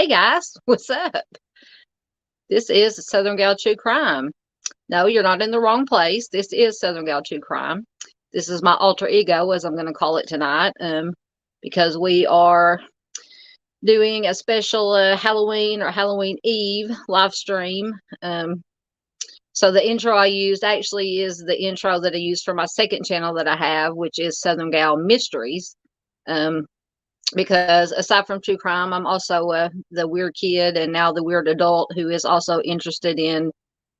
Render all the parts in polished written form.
Hey guys, what's up? This is Southern Gal True Crime. No, you're not in the wrong place. This is Southern Gal True Crime. This is my alter ego, as I'm going to call it tonight, because we are doing a special Halloween or Halloween Eve live stream. So the intro I used actually is the intro that I used for my second channel that I have, which is Southern Gal Mysteries. Because aside from true crime, I'm also the weird kid and now the weird adult who is also interested in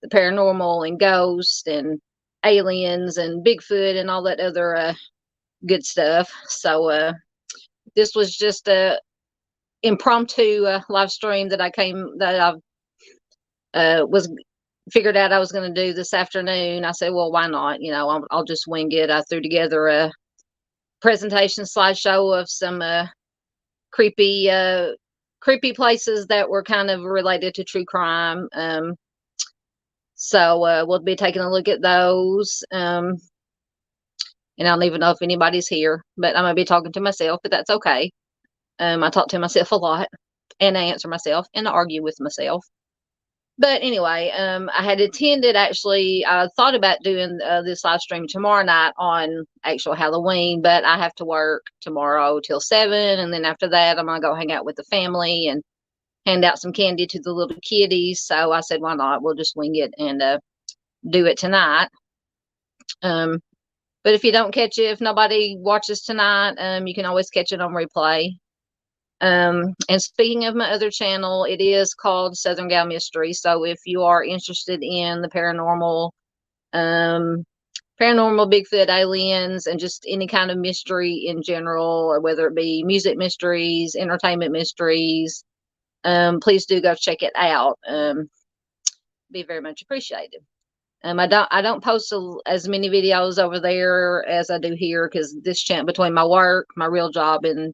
the paranormal and ghosts and aliens and Bigfoot and all that other good stuff. So this was just a impromptu live stream that I was figured out I was going to do this afternoon. I said, well, why not? You know, I'll just wing it. I threw together a presentation slideshow of some creepy places that were kind of related to true crime. So we'll be taking a look at those. And I don't even know if anybody's here, but I'm gonna be talking to myself, but that's okay. I talk to myself a lot, and I answer myself, and I argue with myself. But anyway, I had attended, actually, I thought about doing this live stream tomorrow night on actual Halloween, but I have to work tomorrow till 7, and then after that, I'm going to go hang out with the family and hand out some candy to the little kiddies. So I said, why not? We'll just wing it and do it tonight. But if you don't catch it, if nobody watches tonight, you can always catch it on replay. And speaking of my other channel, it is called Southern Gal Mystery. So if you are interested in the paranormal, Bigfoot, aliens, and just any kind of mystery in general, or whether it be music mysteries, entertainment mysteries, please do go check it out. Be very much appreciated. I don't post as many videos over there as I do here, because this channel, between my work, my real job, and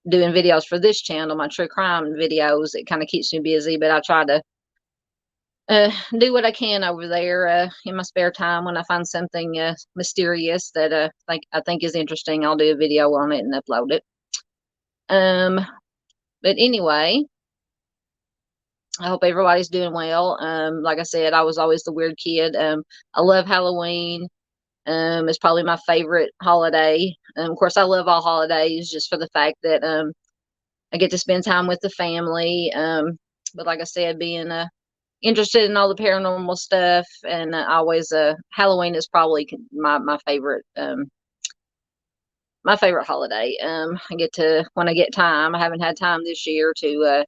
doing videos for this channel, my true crime videos, it kind of keeps me busy. But I try to do what I can over there in my spare time. When I find something mysterious that I think is interesting, I'll do a video on it and upload it. But anyway, I hope everybody's doing well. Like I said, I was always the weird kid. I love Halloween. It's probably my favorite holiday. Of course, I love all holidays just for the fact that I get to spend time with the family. But like I said, being interested in all the paranormal stuff, and always Halloween is probably my favorite holiday. I get to, when I get time, I haven't had time this year to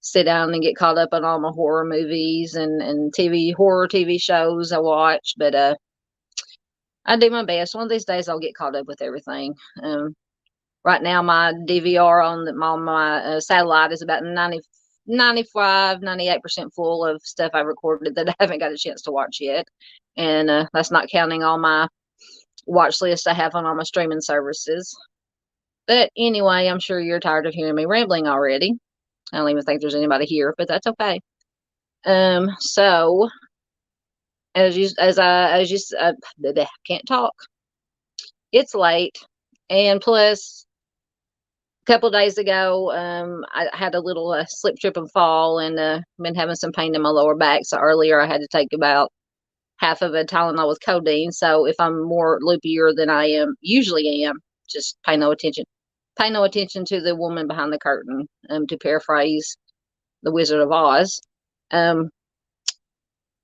sit down and get caught up on all my horror movies and horror TV shows I watch, but I do my best. One of these days I'll get caught up with everything. Right now my DVR on my satellite is about 98% full of stuff I've recorded that I haven't got a chance to watch yet. And that's not counting all my watch list I have on all my streaming services. But anyway, I'm sure you're tired of hearing me rambling already. I don't even think there's anybody here, but that's okay. So I can't talk. It's late, and plus, a couple of days ago, I had a little slip, trip, and fall, and been having some pain in my lower back. So earlier, I had to take about half of a Tylenol with codeine. So if I'm more loopier than I usually am, just pay no attention. Pay no attention to the woman behind the curtain, to paraphrase the Wizard of Oz.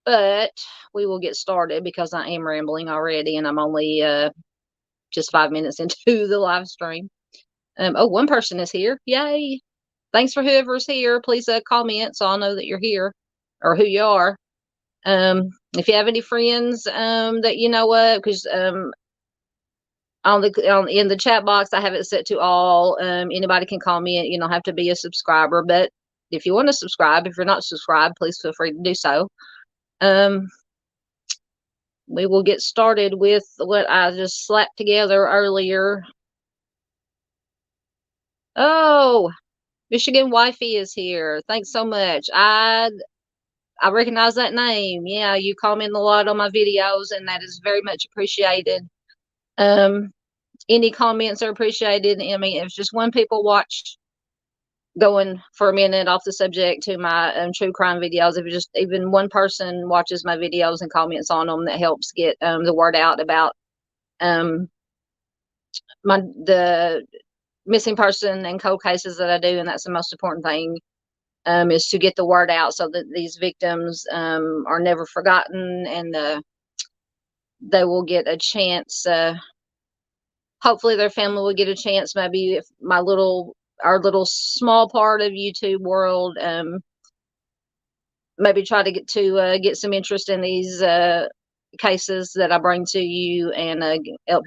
But we will get started because I am rambling already, and I'm only just 5 minutes into the live stream. Oh, one person is here. Yay. Thanks for whoever's here. Please comment so I'll know that you're here or who you are. If you have any friends that you know of, because in the chat box I have it set to all. Anybody can comment. You don't have to be a subscriber, but if you want to subscribe, if you're not subscribed, please feel free to do so. We will get started with what I just slapped together earlier. Oh, Michigan Wifey is here. Thanks so much. I recognize that name. Yeah, you comment a lot on my videos, and that is very much appreciated. Any comments are appreciated. I mean, if just one people watch going for a minute off the subject to my true crime videos. If just even one person watches my videos and comments on them, that helps get the word out about um, the missing person and cold cases that I do, and that's the most important thing. Is to get the word out so that these victims are never forgotten, and they will get a chance. Hopefully, their family will get a chance. Maybe if our little small part of YouTube world, maybe try to get some interest in these cases that I bring to you, and help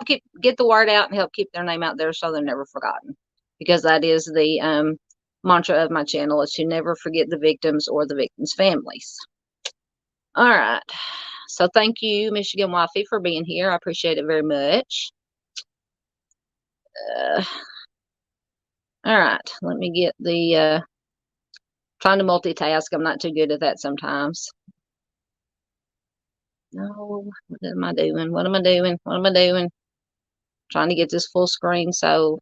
get the word out and help keep their name out there so they're never forgotten. Because that is the mantra of my channel, is to never forget the victims or the victims' families. All right. So thank you, Michigan Wifey, for being here. I appreciate it very much. All right. Let me get the trying to multitask. I'm not too good at that sometimes. No, what am I doing? What am I doing? What am I doing? Trying to get this full screen. So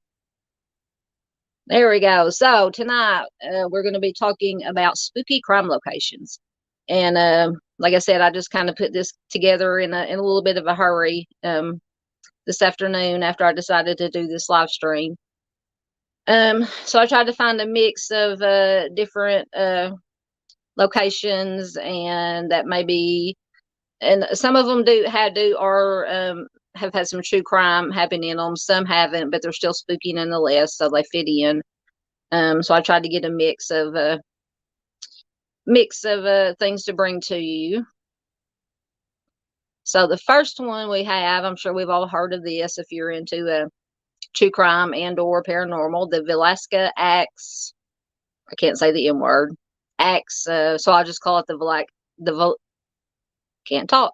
there we go. So tonight we're going to be talking about spooky crime locations. And like I said, I just kind of put this together in a little bit of a hurry this afternoon after I decided to do this live stream. So I tried to find a mix of different locations, and that maybe, and some of them have had some true crime happen in them. Some haven't, but they're still spooky nonetheless, so they fit in. So I tried to get a mix of things to bring to you. So the first one we have, I'm sure we've all heard of this if you're into true crime and or paranormal, the Velasca Axe. I can't say the M word. Axe. So I'll just call it can't talk.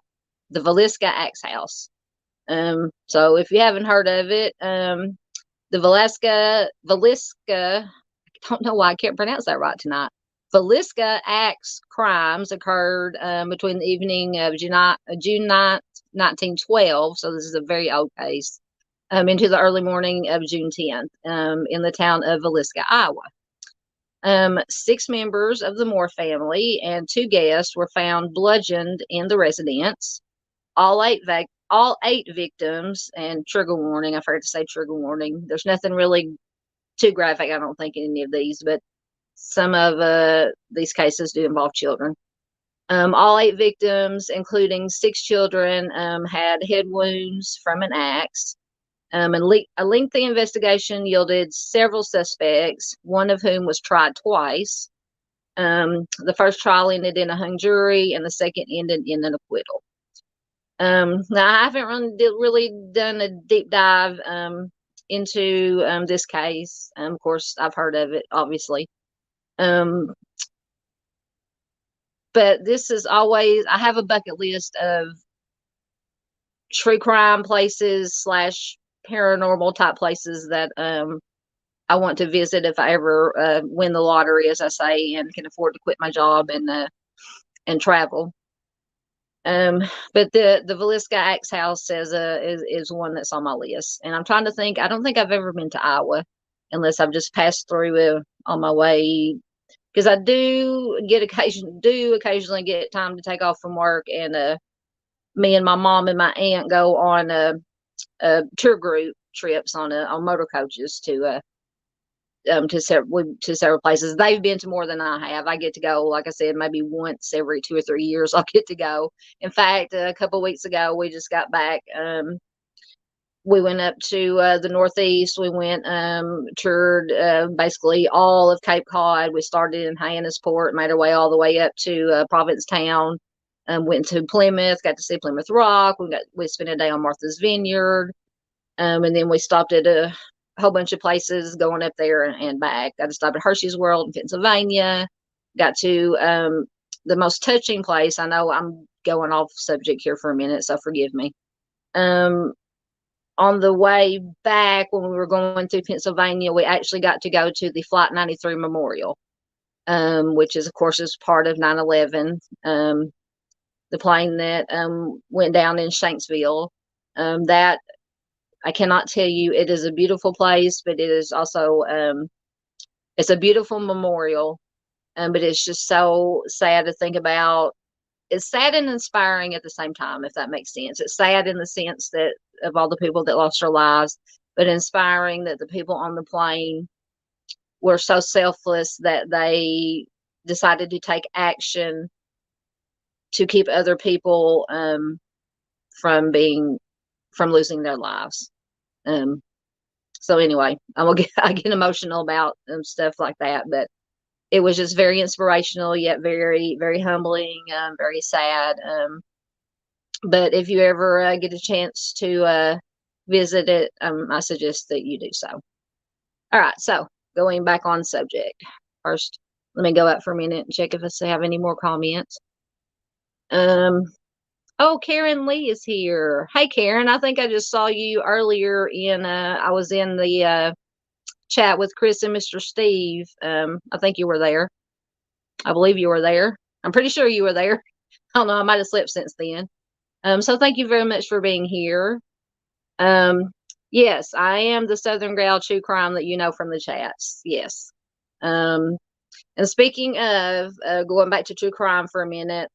The Velasca Axe House. So if you haven't heard of it, the Velasca, I don't know why I can't pronounce that right tonight. Velasca Axe crimes occurred between the evening of June 9th, 1912. So this is a very old case. Into the early morning of June 10th in the town of Velasca, Iowa. 6 members of the Moore family and 2 guests were found bludgeoned in the residence. All eight victims, and trigger warning, I forgot to say trigger warning. There's nothing really too graphic, I don't think, in any of these, but some of these cases do involve children. All 8 victims, including 6 children, had head wounds from an axe. And a lengthy investigation yielded several suspects, one of whom was tried twice. The first trial ended in a hung jury, and the second ended in an acquittal. Now, I haven't really done a deep dive into this case. Of course, I've heard of it, obviously. But this is always, I have a bucket list of true crime places / paranormal type places that I want to visit if I ever win the lottery, as I say, and can afford to quit my job and travel. But the Velasca Axe House is one that's on my list, and I'm trying to think. I don't think I've ever been to Iowa, unless I've just passed through it on my way, because I do occasionally get time to take off from work, and me and my mom and my aunt go on tour group trips on motor coaches to several places. They've been to more than I have. I get to go, like I said, maybe once every 2 or 3 years. I'll get to go. In fact, a couple of weeks ago, we just got back. We went up to the Northeast. We went toured basically all of Cape Cod. We started in Hyannisport, made our way all the way up to Provincetown. Went to Plymouth, got to see Plymouth Rock. We spent a day on Martha's Vineyard, and then we stopped at a whole bunch of places going up there and back. Got to stop at Hershey's World in Pennsylvania. Got to the most touching place. I know I'm going off subject here for a minute, so forgive me. On the way back, when we were going through Pennsylvania, we actually got to go to the Flight 93 Memorial, which is, of course, is part of 9/11. The plane that went down in Shanksville. That, I cannot tell you, it is a beautiful place, but it is also It's a beautiful memorial, but it's just so sad to think about. It's sad and inspiring at the same time, if that makes sense. It's sad in the sense that of all the people that lost their lives, but inspiring that the people on the plane were so selfless that they decided to take action to keep other people from being from losing their lives. Um, so anyway, I get emotional about stuff like that, but it was just very inspirational, yet very, very humbling, very sad. But if you ever get a chance to visit it, I suggest that you do so. All right, so going back on subject. First, let me go out for a minute and check if I have any more comments. Um, oh, Karen Lee is here. Hey, Karen, I think I just saw you earlier I was in the chat with Chris and Mr. Steve. I think you were there. I believe you were there. I'm pretty sure you were there. I don't know. I might have slept since then. So thank you very much for being here. Yes, I am the Southern Growl True Crime that you know from the chats. Yes. And speaking of going back to true crime for a minute,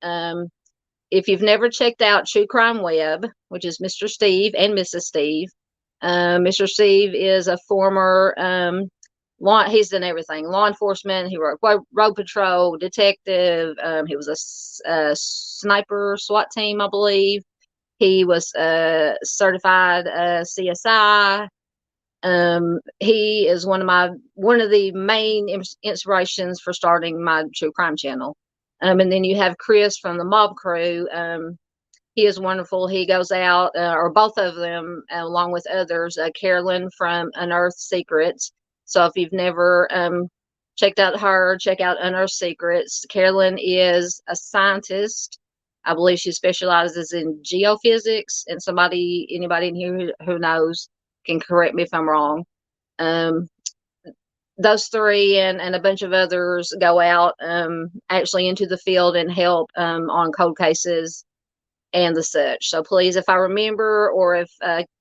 if you've never checked out True Crime Web, which is Mr. Steve and Mrs. Steve, Mr. Steve is a former he's done everything: law enforcement. He worked road patrol, detective. He was a sniper SWAT team, I believe. He was certified CSI. He is one of the main inspirations for starting my true crime channel. And then you have Chris from the Mob Crew. He is wonderful. He goes out, or both of them, along with others. Carolyn from Unearthed Secrets. So if you've never checked out her, check out Unearthed Secrets. Carolyn is a scientist. I believe she specializes in geophysics. And anybody in here who knows can correct me if I'm wrong. Those three and a bunch of others go out actually into the field and help on cold cases and the such. So please, if I remember, or if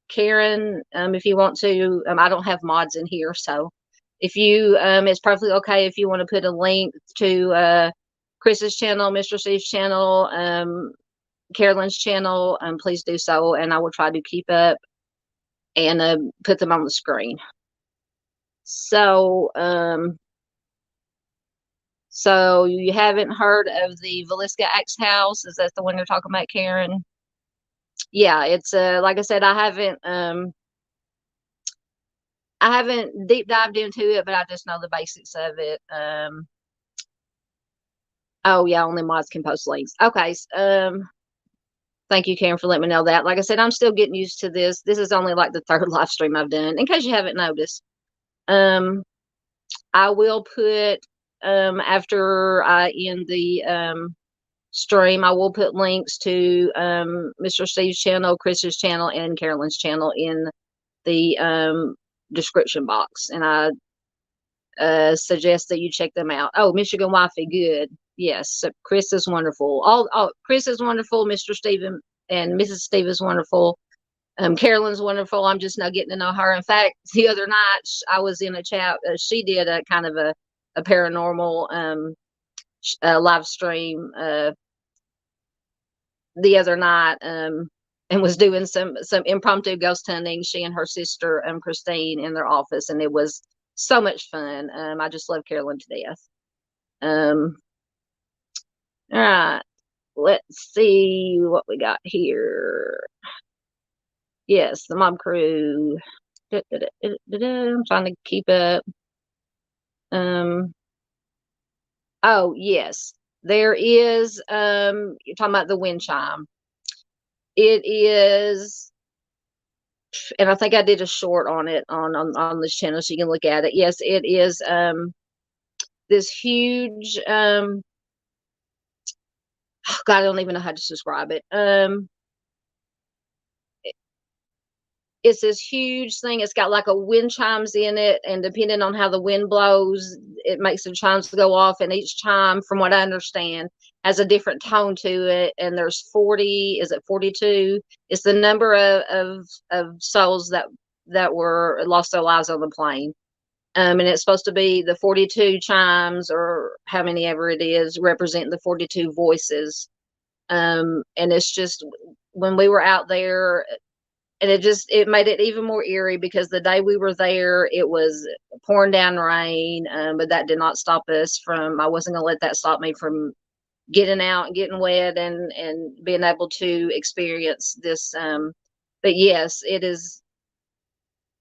Karen, if you want to, I don't have mods in here, so if you, it's perfectly okay if you want to put a link to Chris's channel, Mr. Steve's channel, Carolyn's channel, please do so, and I will try to keep up and put them on the screen. So, so you haven't heard of the Villisca Axe House? Is that the one you're talking about, Karen? Yeah, it's like I said, I haven't deep dived into it, but I just know the basics of it. Oh yeah, only mods can post links. Okay. Thank you, Karen, for letting me know that. Like I said, I'm still getting used to this. This is only like the third live stream I've done, in case you haven't noticed. I will put after I end the stream, I will put links to Mr. Steve's channel, Chris's channel, and Carolyn's channel in the description box, and I suggest that you check them out. Oh, Michigan Wifey, good. Yes, so Chris is wonderful. Chris is wonderful. Mr. Steven and Mrs. Steve is wonderful. Carolyn's wonderful. I'm just now getting to know her. In fact, the other night I was in a chat. She did a kind of a paranormal live stream the other night, and was doing some impromptu ghost hunting. She and her sister, Christine, in their office, and it was so much fun. I just love Carolyn to death. All right, let's see what we got here. Yes, the Mob Crew. I'm trying to keep up. Oh yes, there is. You're talking about the wind chime. It is, and I think I did a short on it on this channel, so you can look at it. Yes, it is. This huge. God, I don't even know how to describe it. It's this huge thing. It's got like a wind chimes in it, and depending on how the wind blows, it makes the chimes go off. And each chime, from what I understand, has a different tone to it. And there's 40. Is it 42? It's the number of souls that were lost their lives on the plane. And it's supposed to be the 42 chimes, or how many ever it is, represent the 42 voices. And it's just, when we were out there, and it made it even more eerie, because the day we were there, it was pouring down rain. But that did not stop us from, I wasn't going to let that stop me from getting out and getting wet, and being able to experience this. But yes, it is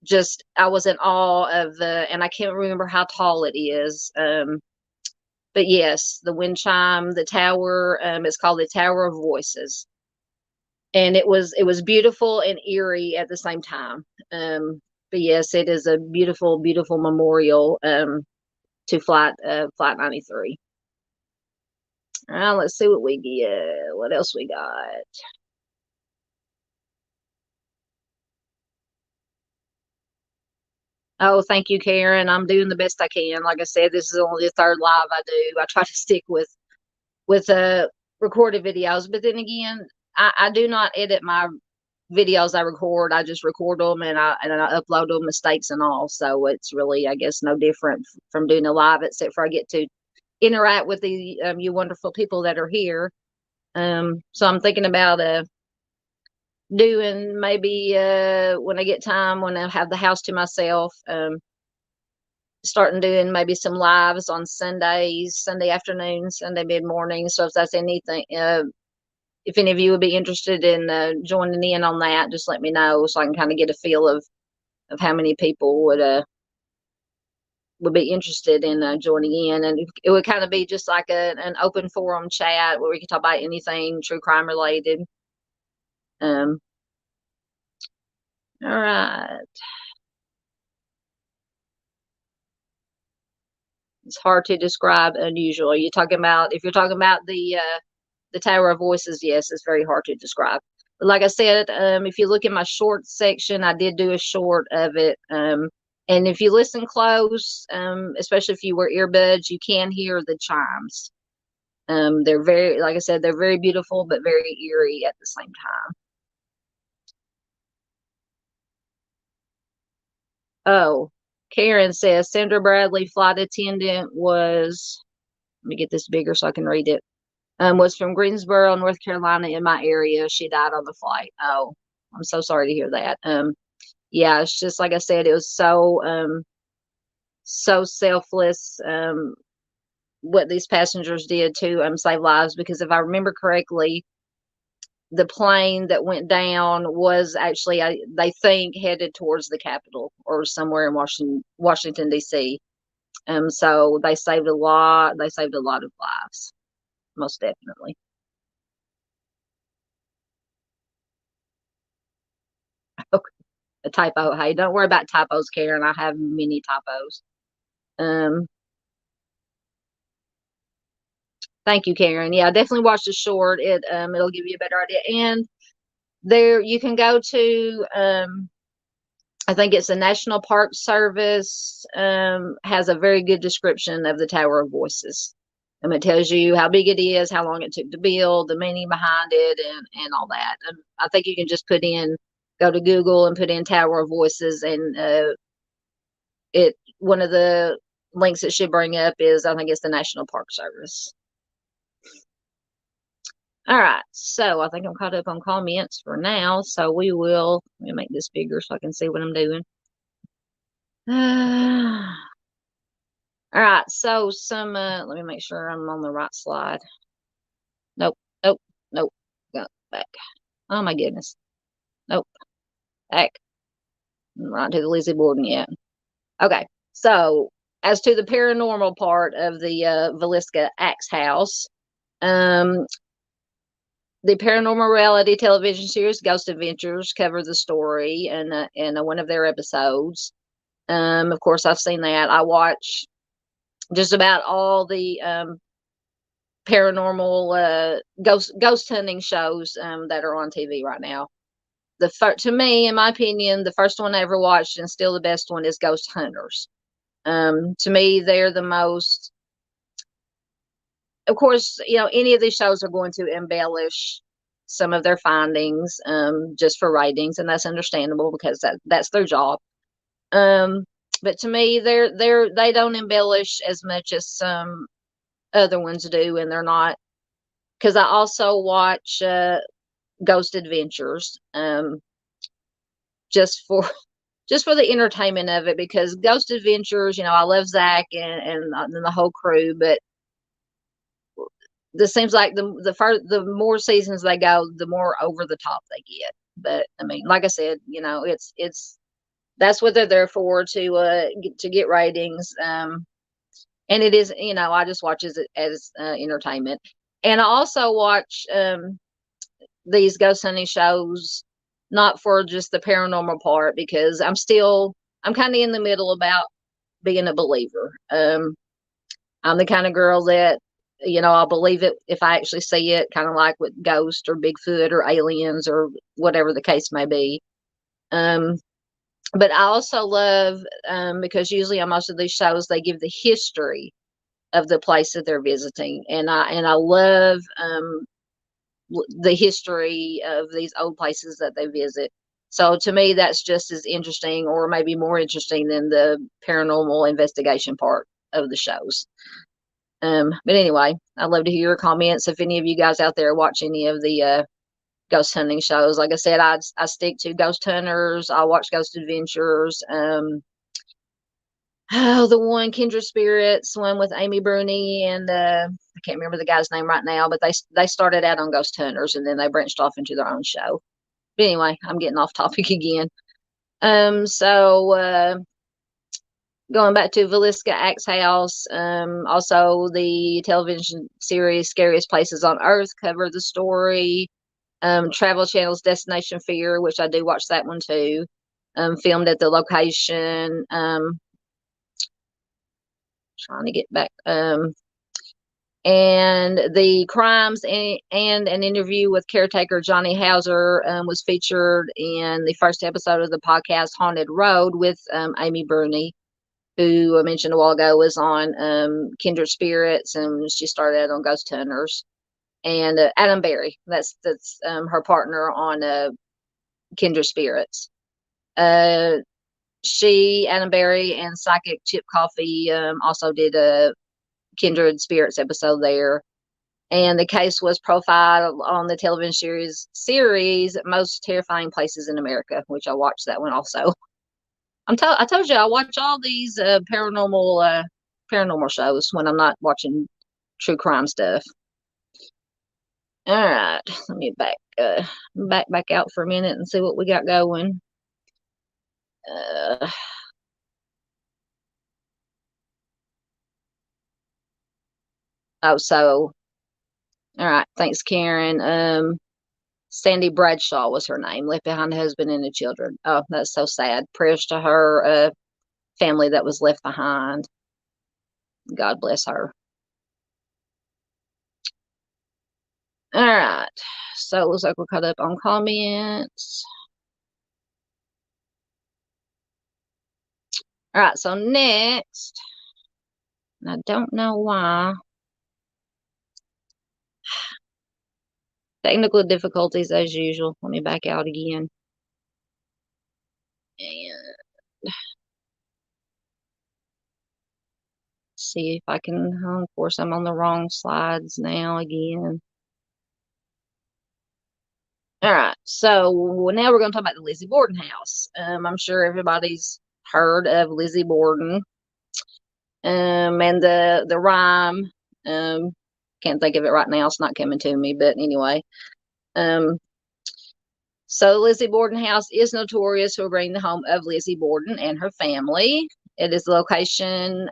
just, I was in awe of and I can't remember how tall it is. But yes, the wind chime, the tower, it's called the Tower of Voices. And it was beautiful and eerie at the same time. But yes, it is a beautiful, beautiful memorial, to Flight 93. All right, let's see what we get. What else we got? Oh, thank you, Karen. I'm doing the best I can. Like I said, this is only the third live I do. I try to stick with recorded videos, but then again, I do not edit my videos I record. I just record them, and I upload them, mistakes and all. So it's really, I guess, no different from doing a live, except for I get to interact with the you wonderful people that are here. So I'm thinking about doing, maybe when I get time, when I have the house to myself, starting doing maybe some lives on Sundays, Sunday afternoons, Sunday mid morning. So if that's anything, if any of you would be interested in joining in on that, just let me know, so I can kind of get a feel of how many people would be interested in joining in. And it would kind of be just like an open forum chat where we can talk about anything true crime related. Um, all right. It's hard to describe unusual. You're talking about, if you're talking about the Tower of Voices, yes, it's very hard to describe. But like I said, if you look at my short section, I did do a short of it. And if you listen close, especially if you wear earbuds, you can hear the chimes. They're very, like I said, they're very beautiful, but very eerie at the same time. Oh, Karen says Sandra Bradley, flight attendant, was, let me get this bigger so I can read it. Was from Greensboro, North Carolina, in my area. She died on the flight. Oh, I'm so sorry to hear that. Yeah, it's just like I said, it was so selfless, what these passengers did to save lives. Because if I remember correctly, the plane that went down was actually, they think, headed towards the Capitol or somewhere in Washington D.C. So they saved a lot. They saved a lot of lives, most definitely. A typo. Hey, don't worry about typos, Karen. I have many typos. Um, Thank you, Karen. Yeah, definitely watch the short. It'll give you a better idea. And there you can go to, I think it's the National Park Service, has a very good description of the Tower of Voices. It tells you how big it is, how long it took to build, the meaning behind it, and all that. And I think you can just go to Google and put in Tower of Voices, and one of the links it should bring up is, I think it's the National Park Service. All right, so I think I'm caught up on comments for now. So let me make this bigger so I can see what I'm doing. All right, so let me make sure I'm on the right slide. Nope, nope, nope. Go back. Oh my goodness. Nope, back. I'm not to the Lizzie Borden yet. Okay, so as to the paranormal part of the Villisca Axe House, um, the paranormal reality television series Ghost Adventures covered the story in one of their episodes. Of course, I've seen that. I watch just about all the paranormal ghost hunting shows that are on TV right now. To me, in my opinion, the first one I ever watched, and still the best one, is Ghost Hunters. To me, they're the most. Of course, any of these shows are going to embellish some of their findings, just for ratings, and that's understandable because that's their job. but to me, they don't embellish as much as some other ones do, and they're not. Because I also watch Ghost Adventures, just for just for the entertainment of it. Because Ghost Adventures, I love Zach and the whole crew, but this seems like the more seasons they go, the more over the top they get. But I mean, like I said, it's that's what they're there for, to get ratings. And it is, I just watch as entertainment. And I also watch these ghost hunting shows, not for just the paranormal part, because I'm kind of in the middle about being a believer. I'm the kind of girl that, I'll believe it if I actually see it, kind of like with ghosts or Bigfoot or aliens or whatever the case may be. Um, but I also love, because usually on most of these shows, they give the history of the place that they're visiting. And I love, the history of these old places that they visit. So to me, that's just as interesting, or maybe more interesting, than the paranormal investigation part of the shows. But anyway, I'd love to hear your comments. If any of you guys out there watch any of the ghost hunting shows, like I said, I stick to Ghost Hunters. I watch Ghost Adventures. Oh, the one Kindred Spirits, one with Amy Bruni, and I can't remember the guy's name right now, but they started out on Ghost Hunters and then they branched off into their own show. But anyway, I'm getting off topic again. So going back to Villisca Axe House, also the television series Scariest Places on Earth cover the story. Travel Channel's Destination Fear, which I do watch that one too, filmed at the location. Trying to get back. And the crimes and an interview with caretaker Johnny Hauser was featured in the first episode of the podcast Haunted Road with Amy Bruni, who I mentioned a while ago was on Kindred Spirits, and she started out on Ghost Hunters. And Adam Berry, that's her partner on Kindred Spirits. Adam Berry, and Psychic Chip Coffee also did a Kindred Spirits episode there. And the case was profiled on the television series Most Terrifying Places in America, which I watched that one also. I told you I watch all these paranormal shows when I'm not watching true crime stuff. All right, let me back out for a minute and see what we got going. Uh, so all right, thanks, Karen. Sandy Bradshaw was her name, left behind a husband and 2 children. Oh, that's so sad. Prayers to her family that was left behind. God bless her. All right. So it looks like we're caught up on comments. All right. So next, I don't know why. Technical difficulties as usual. Let me back out again. And see if I can, of course, I'm on the wrong slides now again. All right, so now we're going to talk about the Lizzie Borden house. I'm sure everybody's heard of Lizzie Borden, and the rhyme. Can't think of it right now; it's not coming to me. But anyway, so Lizzie Borden house is notorious for being the home of Lizzie Borden and her family. It is the location.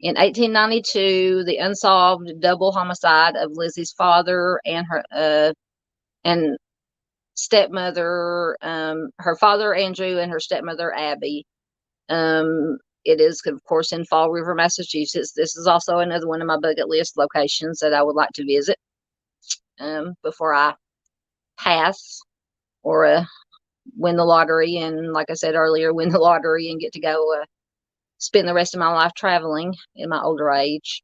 In 1892, the unsolved double homicide of Lizzie's father and her and stepmother, her father Andrew and her stepmother Abby. It is, of course, in Fall River, Massachusetts. This is also another one of my bucket list locations that I would like to visit before I pass or win the lottery. And like I said earlier, win the lottery and get to go spend the rest of my life traveling in my older age.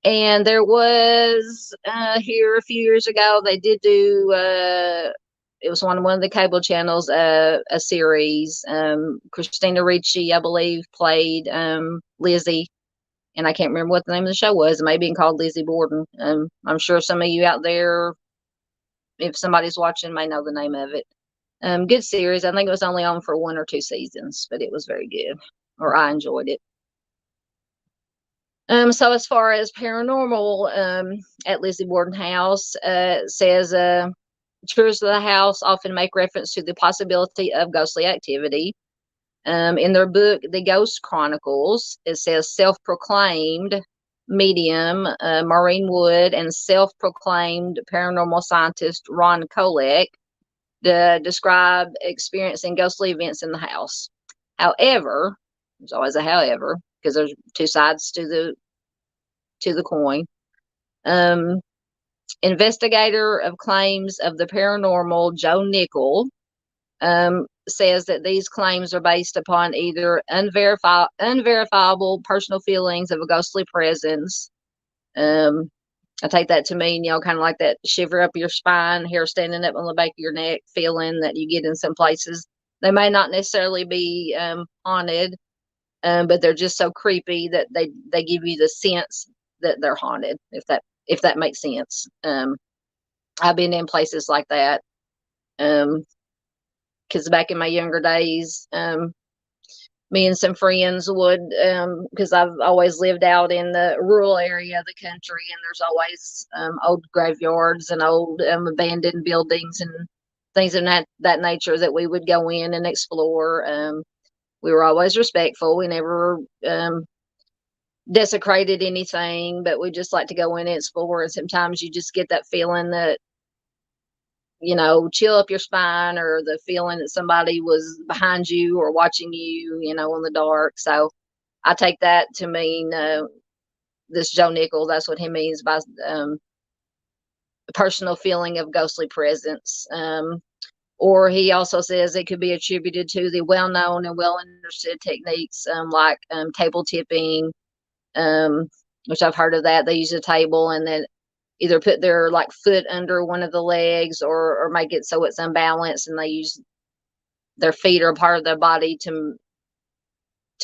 And there was here a few years ago, they did do it was on one of the cable channels, a series. Christina Ricci, I believe, played Lizzie, and I can't remember what the name of the show was. It may have been called Lizzie Borden. I'm sure some of you out there, if somebody's watching, may know the name of it. Good series. I think it was only on for 1 or 2 seasons, but it was very good, or I enjoyed it. So as far as paranormal, at Lizzie Borden House, it says, tours of the house often make reference to the possibility of ghostly activity. In their book, The Ghost Chronicles, it says self-proclaimed medium Maureen Wood and self-proclaimed paranormal scientist Ron Kolek describe experiencing ghostly events in the house. However, there's always a however, because there's 2 sides to the coin. Investigator of claims of the paranormal Joe Nickel says that these claims are based upon either unverifiable personal feelings of a ghostly presence. I take that to mean, kind of like that shiver up your spine, hair standing up on the back of your neck feeling that you get in some places. They may not necessarily be haunted, but they're just so creepy that they give you the sense that they're haunted, if that makes sense. I've been in places like that. Because back in my younger days, me and some friends would, because I've always lived out in the rural area of the country, and there's always old graveyards and old abandoned buildings and things of that nature that we would go in and explore. We were always respectful. We never desecrated anything, but we just like to go in and explore. And sometimes you just get that feeling that, chill up your spine, or the feeling that somebody was behind you or watching you, in the dark. So I take that to mean this Joe Nickel. That's what he means by personal feeling of ghostly presence. Or he also says it could be attributed to the well-known and well-understood techniques like table tipping, which I've heard of that. They use a table and then either put their foot under one of the legs, or make it so it's unbalanced, and they use their feet or part of their body to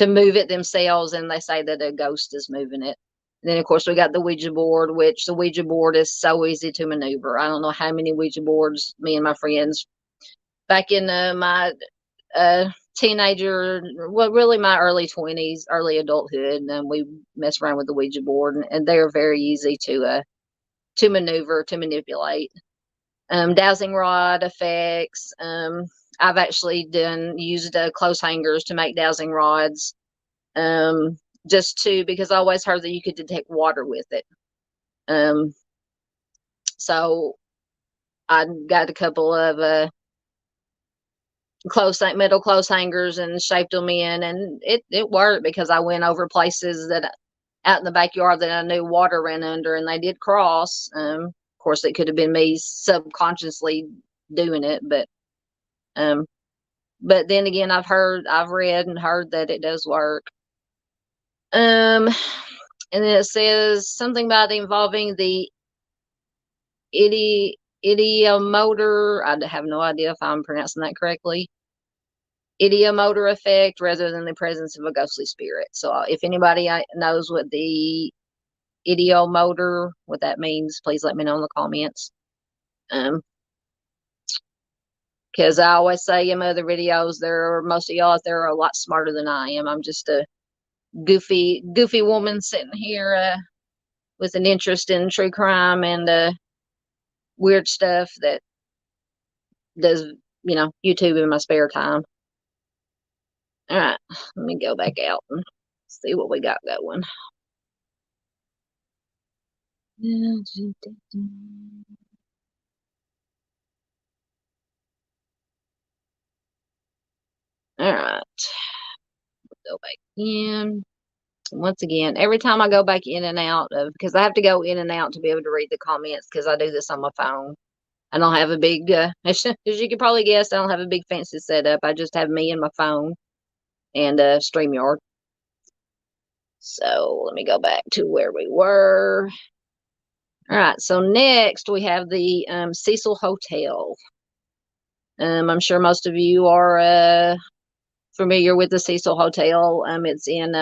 move it themselves, and they say that a ghost is moving it. And then of course we got the Ouija board, which the Ouija board is so easy to maneuver. I don't know how many Ouija boards me and my friends back in my teenager, well, really my early 20s, early adulthood, and we mess around with the Ouija board, and they're very easy to maneuver, to manipulate. Dowsing rod effects. I've actually used clothes hangers to make dowsing rods, because I always heard that you could detect water with it. So I got a couple of metal clothes hangers and shaped them in, and it worked, because I went over places that out in the backyard that I knew water ran under, and they did cross. Of course, it could have been me subconsciously doing it, but then again, I've read and heard that it does work. And then it says something about involving the ideomotor. I have no idea if I'm pronouncing that correctly. Ideomotor effect, rather than the presence of a ghostly spirit. So if anybody knows what the ideomotor, what that means, please let me know in the comments. Because I always say in my other videos, most of y'all out there are a lot smarter than I am. I'm just a goofy woman sitting here with an interest in true crime and weird stuff that does, YouTube in my spare time. All right, let me go back out and see what we got going. All right, go back in. Once again, every time I go back in and out because I have to go in and out to be able to read the comments, because I do this on my phone. I don't have a big, as you can probably guess, I don't have a big fancy setup. I just have me and my phone and StreamYard. So let me go back to where we were. All right, so next we have the Cecil Hotel. I'm sure most of you are familiar with the Cecil Hotel. It's in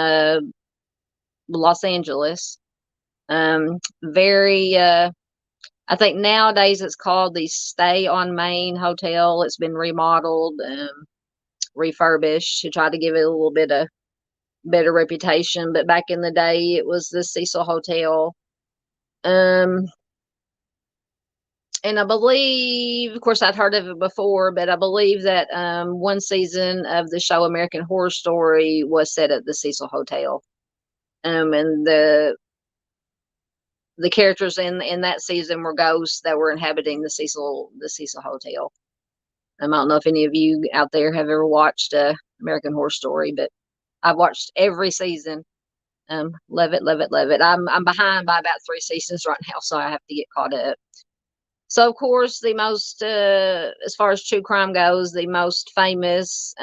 Los Angeles. Very I think nowadays it's called the Stay on Main Hotel. It's been remodeled, refurbished to try to give it a little bit of better reputation. But back in the day, it was the Cecil Hotel. Um, and I believe, of course, I'd heard of it before, but I believe that one season of the show American Horror Story was set at the Cecil Hotel. And the characters in that season were ghosts that were inhabiting the Cecil Hotel. I don't know if any of you out there have ever watched American Horror Story, but I've watched every season. Love it, love it, love it. I'm behind by about 3 seasons right now, so I have to get caught up. So, of course, the most, as far as true crime goes, the most famous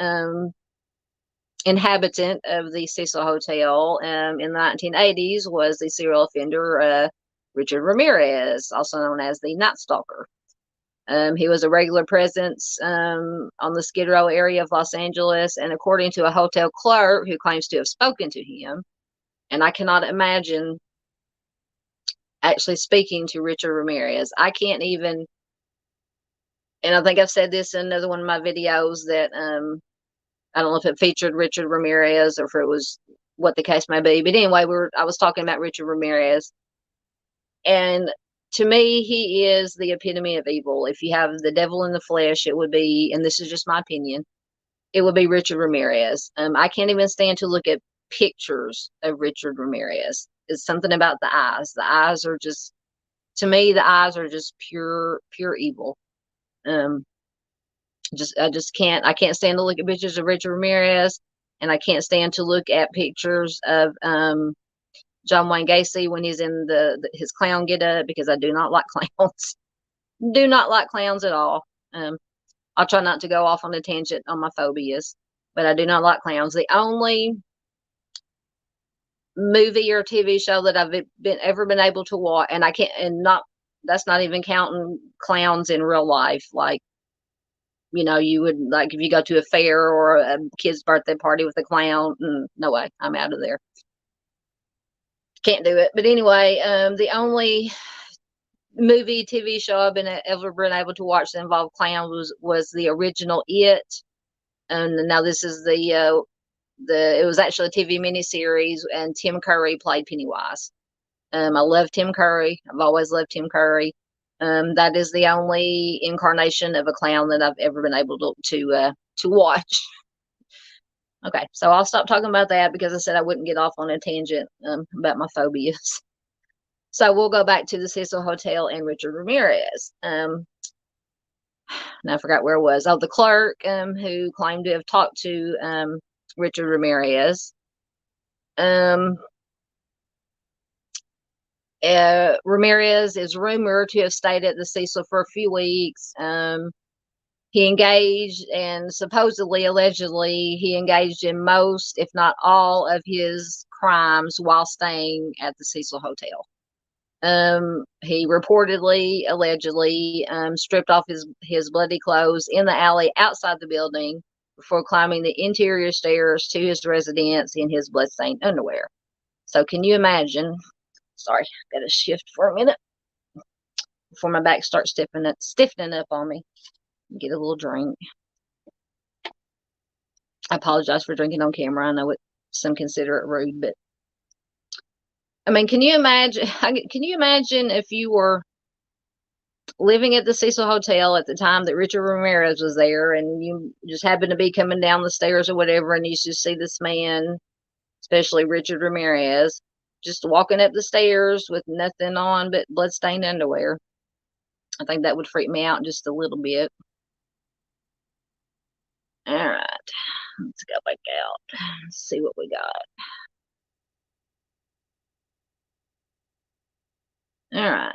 inhabitant of the Cecil Hotel in the 1980s was the serial offender Richard Ramirez, also known as the Night Stalker. He was a regular presence on the Skid Row area of Los Angeles, and according to a hotel clerk who claims to have spoken to him, and I cannot imagine actually speaking to Richard Ramirez. I can't even, and I think I've said this in another one of my videos that I don't know if it featured Richard Ramirez or if it was what the case may be. But anyway, I was talking about Richard Ramirez, and to me, he is the epitome of evil. If you have the devil in the flesh, it would be, and this is just my opinion, it would be Richard Ramirez. I can't even stand to look at pictures of Richard Ramirez. It's something about the eyes. The eyes are just, to me, the eyes are just pure evil. I can't stand to look at pictures of Richard Ramirez, and I can't stand to look at pictures of John Wayne Gacy when he's in his clown getup, because I do not like clowns. Do not like clowns at all. I'll try not to go off on a tangent on my phobias, but I do not like clowns. The only movie or TV show that I've ever been able to watch, and I can't, and not, that's not even counting clowns in real life, like, you would, like, if you go to a fair or a kid's birthday party with a clown, no way, I'm out of there. Can't do it. But anyway, the only movie, TV show I've ever been able to watch that involved clowns was the original It. And now this is it was actually a TV miniseries, and Tim Curry played Pennywise. I love Tim Curry. I've always loved Tim Curry. That is the only incarnation of a clown that I've ever been able to watch. Okay, so I'll stop talking about that because I said I wouldn't get off on a tangent about my phobias. So we'll go back to the Cecil Hotel and Richard Ramirez. Now I forgot where it was. Oh, the clerk who claimed to have talked to Richard Ramirez. Ramirez is rumored to have stayed at the Cecil for a few weeks. He engaged, and supposedly, allegedly, he engaged in most, if not all, of his crimes while staying at the Cecil Hotel. He reportedly, allegedly, stripped off his bloody clothes in the alley outside the building before climbing the interior stairs to his residence in his bloodstained underwear. So can you imagine? Sorry, got to shift for a minute before my back starts stiffening up on me. Get a little drink. I apologize for drinking on camera. I know some consider it rude, but I mean, can you imagine? Can you imagine if you were living at the Cecil Hotel at the time that Richard Ramirez was there, and you just happened to be coming down the stairs or whatever, and you just see this man, especially Richard Ramirez, just walking up the stairs with nothing on but bloodstained underwear? I think that would freak me out just a little bit. All right, let's go back out. Let's see what we got. All right.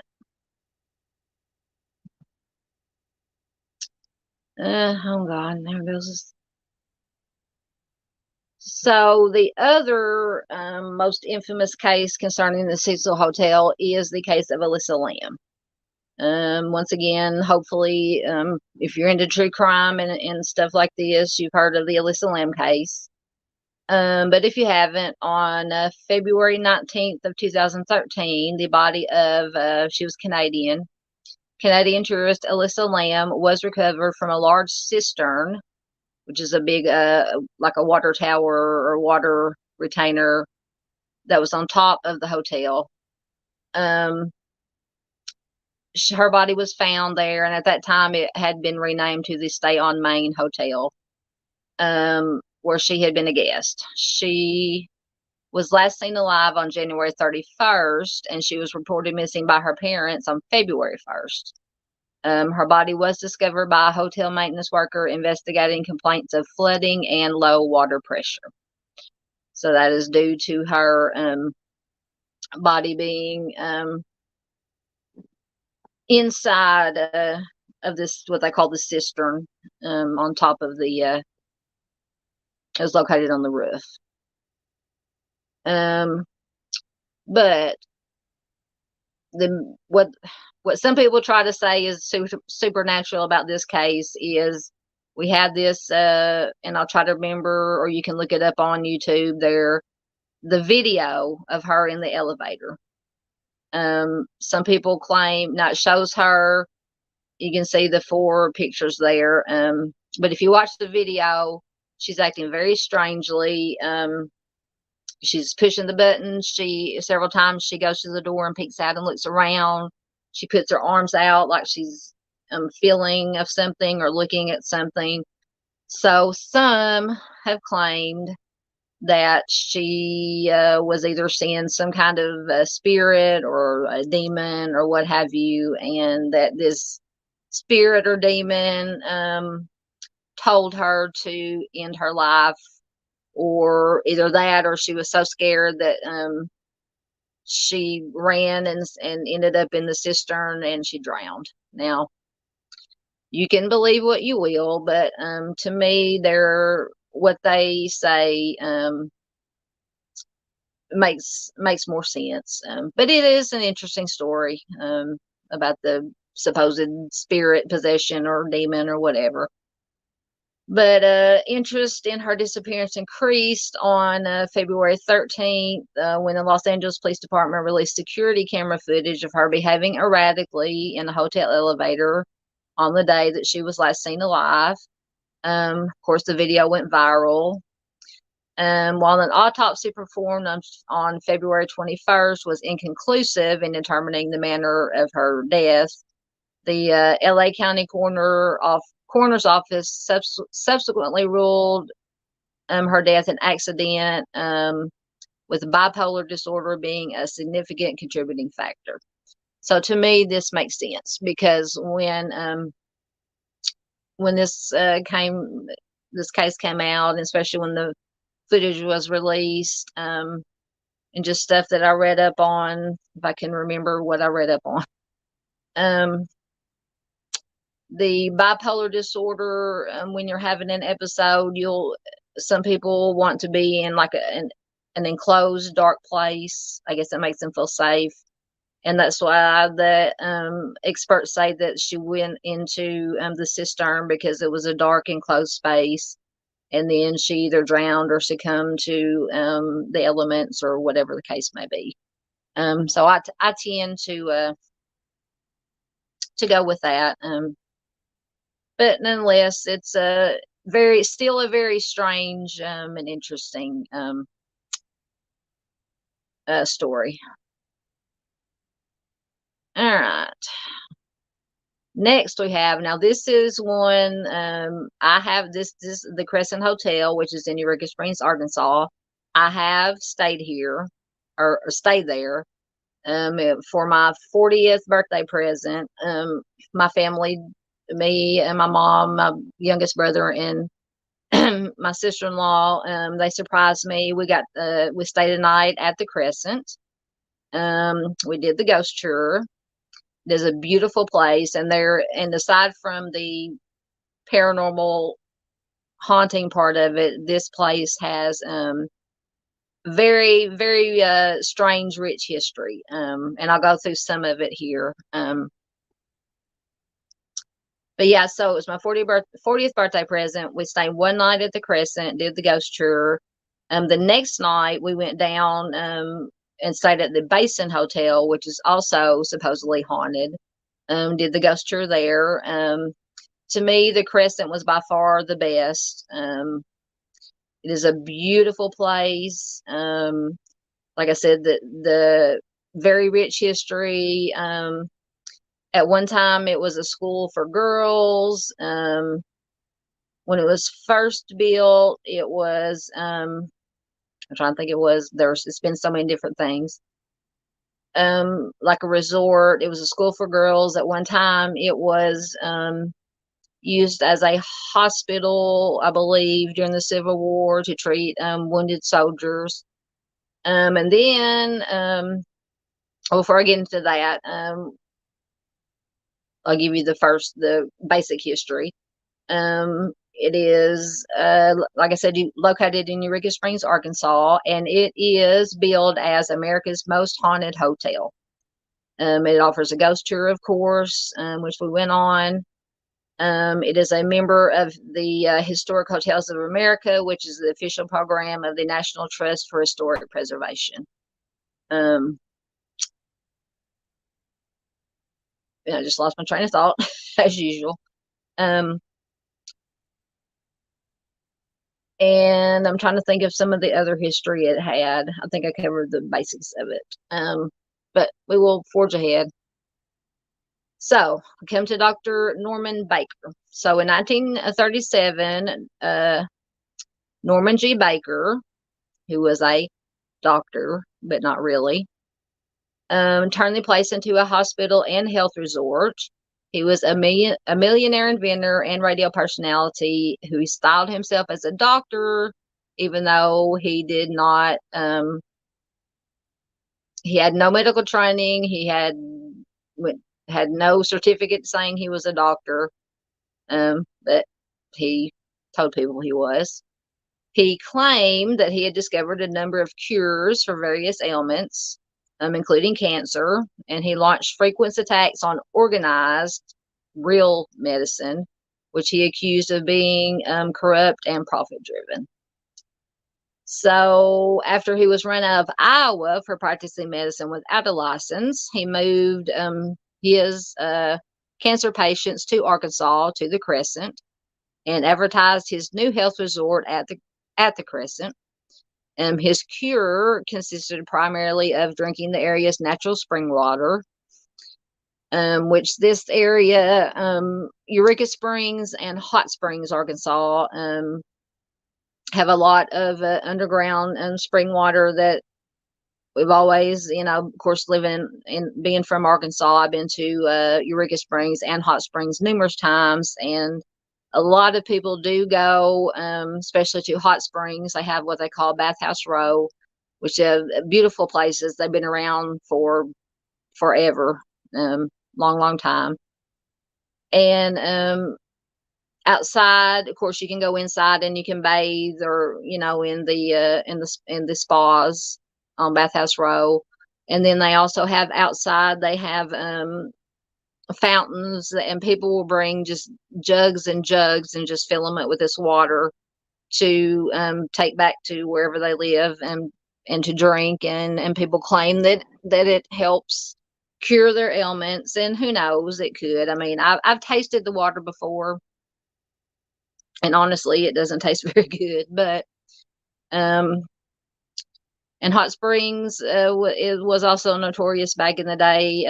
Oh God, there goes. So the other most infamous case concerning the Cecil Hotel is the case of Alyssa Lamb. Once again, hopefully, if you're into true crime and stuff like this, you've heard of the Alyssa Lamb case. But if you haven't, on February 19th of 2013, the body of, she was Canadian tourist Alyssa Lamb was recovered from a large cistern, which is a big, like a water tower or water retainer that was on top of the hotel. Her body was found there, and at that time it had been renamed to the Stay on Main Hotel, where she had been a guest. She was last seen alive on January 31st, and she was reported missing by her parents on February 1st. Her body was discovered by a hotel maintenance worker investigating complaints of flooding and low water pressure. So that is due to her body being inside of this, what they call the cistern, on top of the, it was located on the roof. But what some people try to say is supernatural about this case is we have this, and I'll try to remember, or you can look it up on YouTube there, the video of her in the elevator. Some people claim, now it shows her, you can see the 4 pictures there. But if you watch the video, she's acting very strangely. She's pushing the buttons. Several times she goes to the door and peeks out and looks around. She puts her arms out like she's feeling of something or looking at something. So some have claimed that she was either seeing some kind of a spirit or a demon or what have you, and that this spirit or demon told her to end her life, or either that, or she was so scared that she ran and ended up in the cistern and she drowned. Now, you can believe what you will, but to me, what they say makes more sense. But it is an interesting story about the supposed spirit possession or demon or whatever. But interest in her disappearance increased on February 13th when the Los Angeles Police Department released security camera footage of her behaving erratically in the hotel elevator on the day that she was last seen alive. Of course, the video went viral. While an autopsy performed on February 21st was inconclusive in determining the manner of her death, the LA County Coroner's Office subsequently ruled her death an accident, with bipolar disorder being a significant contributing factor. So to me, this makes sense, because when this case came out, and especially when the footage was released, and just stuff that I read up on, if I can remember what I read up on. The bipolar disorder, when you're having an episode, some people want to be in like an enclosed, dark place. I guess it makes them feel safe. And that's why the experts say that she went into the cistern, because it was a dark, enclosed space. And then she either drowned or succumbed to the elements or whatever the case may be. So I tend to go with that. But nonetheless, it's still a very strange and interesting story. All right. Next we have, now this is one, I have this the Crescent Hotel, which is in Eureka Springs, Arkansas. I have stayed here, or stayed there, for my 40th birthday present. My family, me and my mom, my youngest brother, and my sister-in-law, they surprised me. We stayed a night at the Crescent. We did the ghost tour. There's a beautiful place, and aside from the paranormal haunting part of it, this place has very, very strange, rich history. And I'll go through some of it here. But yeah, so it was my 40th birthday present. We stayed one night at the Crescent, did the ghost tour. The next night we went down and stayed at the Basin Hotel, which is also supposedly haunted. Did the ghost tour there. To me, the Crescent was by far the best. It is a beautiful place. Like I said, the very rich history. At one time, it was a school for girls. When it was first built, it was, I'm trying to think, it's been so many different things. Like a resort. It was a school for girls. At one time, it was used as a hospital, I believe, during the Civil War to treat wounded soldiers. And then, before I get into that, I'll give you the basic history. It is, like I said, located in Eureka Springs, Arkansas, and it is billed as America's most haunted hotel. It offers a ghost tour, of course, which we went on. It is a member of the Historic Hotels of America, which is the official program of the National Trust for Historic Preservation. I just lost my train of thought, as usual. And I'm trying to think of some of the other history it had. I think I covered the basics of it. But we will forge ahead. So we come to Dr. Norman Baker. So in 1937, Norman G. Baker, who was a doctor, but not really, turned the place into a hospital and health resort. He was a millionaire inventor and radio personality who styled himself as a doctor, even though he did not. He had no medical training. He had no certificate saying he was a doctor, but he told people he was. He claimed that he had discovered a number of cures for various ailments, including cancer, and he launched frequent attacks on organized, real medicine, which he accused of being corrupt and profit-driven. So after he was run out of Iowa for practicing medicine without a license, he moved his cancer patients to Arkansas, to the Crescent, and advertised his new health resort at the Crescent. His cure consisted primarily of drinking the area's natural spring water, which this area, Eureka Springs and Hot Springs, Arkansas, have a lot of underground spring water that we've always, of course, being from Arkansas, I've been to Eureka Springs and Hot Springs numerous times, and a lot of people do go, especially to Hot Springs. They have what they call Bathhouse Row, which are beautiful places. They've been around for forever, long, long time. And outside, of course, you can go inside and you can bathe, or in the spas on Bathhouse Row. And then they also have outside. They have fountains, and people will bring just jugs and jugs and just fill them up with this water to take back to wherever they live and to drink. And people claim that it helps cure their ailments, and who knows, it could. I mean, I've tasted the water before, and honestly, it doesn't taste very good. But and Hot Springs it was also notorious back in the day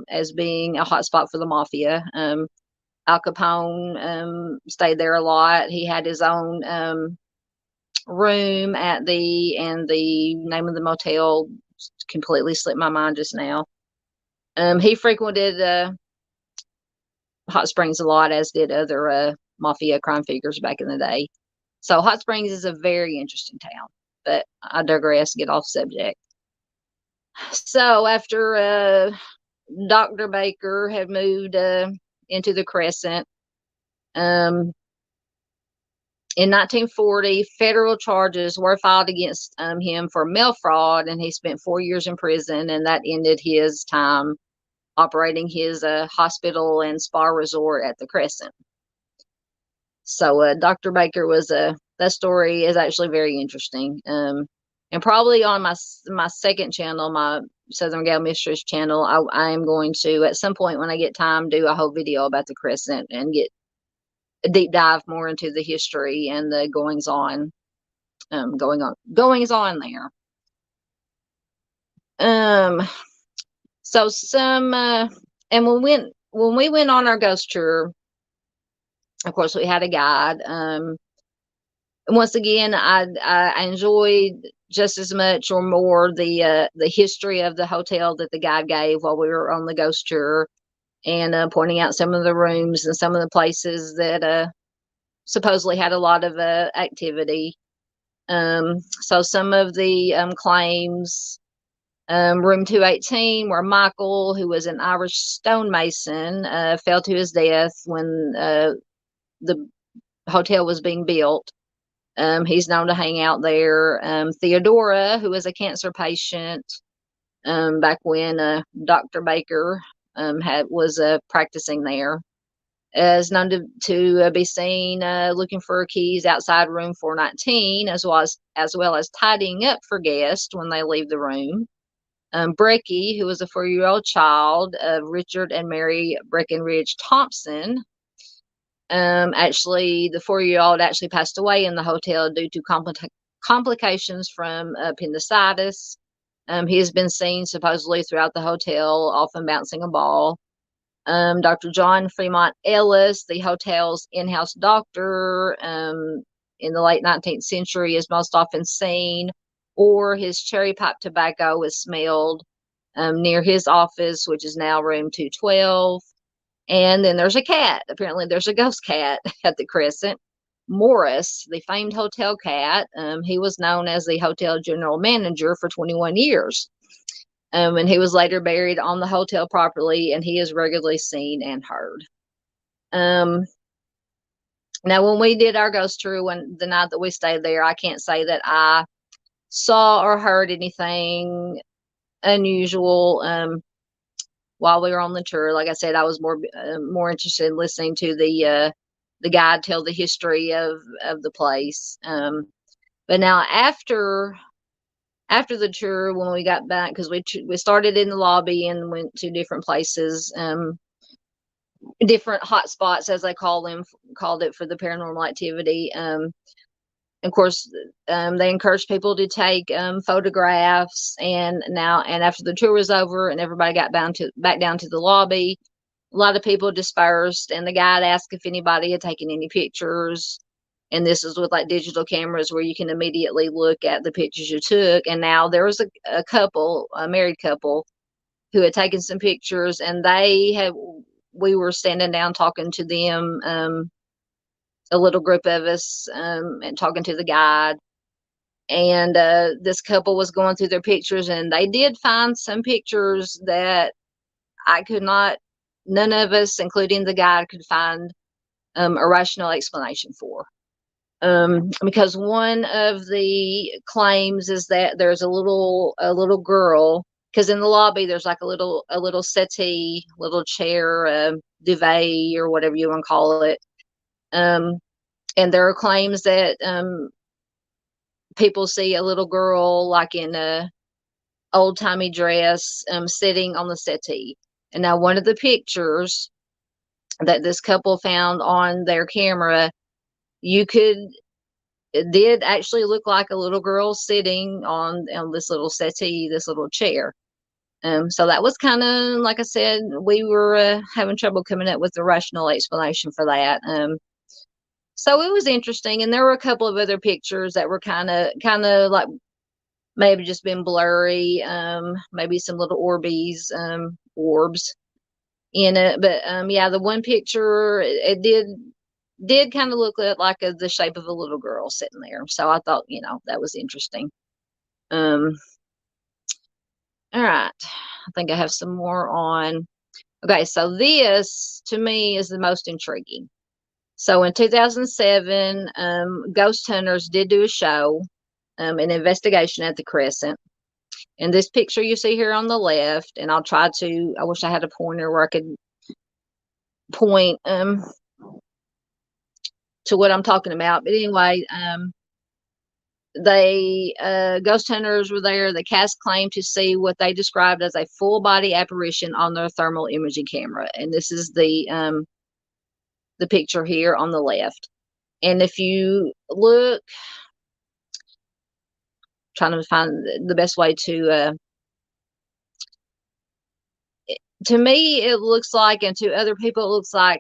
as being a hot spot for the mafia. Al Capone stayed there a lot. He had his own room and the name of the motel completely slipped my mind just now. He frequented Hot Springs a lot, as did other mafia crime figures back in the day. So Hot Springs is a very interesting town, but I digress, get off subject. So after Dr. Baker had moved into the Crescent, in 1940, federal charges were filed against him for mail fraud, and he spent 4 years in prison, and that ended his time operating his hospital and spa resort at the Crescent. So Dr. Baker was that story is actually very interesting. And probably on my second channel, my Southern Gal Mistress channel, I am going to at some point when I get time do a whole video about the Crescent and get a deep dive more into the history and the goings on there. So some and when we went on our ghost tour, of course we had a guide. Once again, I enjoyed just as much or more the history of the hotel that the guide gave while we were on the ghost tour, and pointing out some of the rooms and some of the places that supposedly had a lot of activity. So some of the claims, room 218, where Michael, who was an Irish stonemason, fell to his death when the hotel was being built. He's known to hang out there. Theodora, who was a cancer patient back when Dr. Baker was practicing there, is known to be seen looking for keys outside room 419, as well as tidying up for guests when they leave the room. Brecky, who was a 4-year-old child of Richard and Mary Breckenridge Thompson. Actually, the 4-year-old actually passed away in the hotel due to complications from appendicitis. He has been seen supposedly throughout the hotel, often bouncing a ball. Dr. John Fremont Ellis, the hotel's in-house doctor, in the late 19th century, is most often seen, or his cherry pipe tobacco is smelled near his office, which is now room 212. And then there's a cat. Apparently there's a ghost cat at the Crescent. Morris, the famed hotel cat, he was known as the hotel general manager for 21 years. And he was later buried on the hotel property, and he is regularly seen and heard. Now, when we did our ghost tour, the night that we stayed there, I can't say that I saw or heard anything unusual while we were on the tour. Like I said, I was more interested in listening to the guide tell the history of the place. But now after the tour, when we got back, because we started in the lobby and went to different places, different hot spots, as they called it, for the paranormal activity. Of course, they encouraged people to take photographs, and after the tour was over and everybody got back down to the lobby, a lot of people dispersed, and the guide asked if anybody had taken any pictures. And this is with like digital cameras where you can immediately look at the pictures you took. And now there was a married couple, who had taken some pictures, and we were standing down talking to them, a little group of us, and talking to the guide. And this couple was going through their pictures, and they did find some pictures that none of us, including the guide, could find a rational explanation for. Because one of the claims is that there's a little girl, because in the lobby there's like a little settee, little chair, duvet, or whatever you want to call it. And there are claims that people see a little girl like in a old timey dress sitting on the settee. And now one of the pictures that this couple found on their camera, it did actually look like a little girl sitting on this little settee, this little chair. So that was kind of, like I said, we were having trouble coming up with a rational explanation for that. So it was interesting, and there were a couple of other pictures that were kind of like maybe just been blurry, maybe some little orbs in it. But yeah, the one picture, it did kind of look like the shape of a little girl sitting there. So I thought, that was interesting. All right. I think I have some more on. Okay, so this to me is the most intriguing. So in 2007, ghost hunters did do a show, an investigation at the Crescent. And this picture you see here on the left, and I wish I had a pointer where I could point to what I'm talking about. But anyway, ghost hunters were there. The cast claimed to see what they described as a full body apparition on their thermal imaging camera. And this is the picture here on the left. And if you look, trying to find the best way to me, it looks like, and to other people, it looks like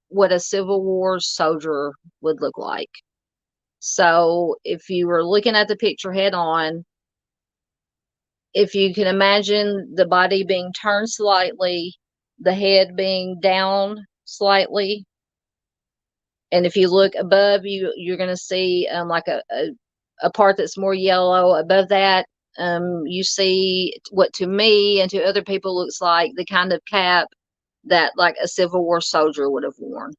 what a Civil War soldier would look like. So if you were looking at the picture head on, if you can imagine the body being turned slightly, the head being down slightly, and if you look above you, you're going to see like a part that's more yellow. Above that, you see what to me and to other people looks like the kind of cap that like a Civil War soldier would have worn.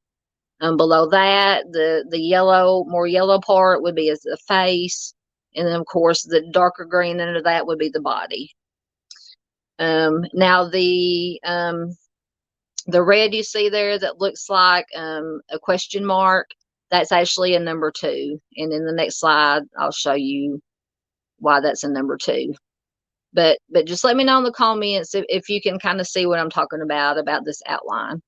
Below that, the yellow, more yellow part would be as the face, and then of course the darker green under that would be the body. Now the red you see there that looks like a question mark, that's actually a number 2. And in the next slide, I'll show you why that's a number 2. But just let me know in the comments if you can kind of see what I'm talking about this outline.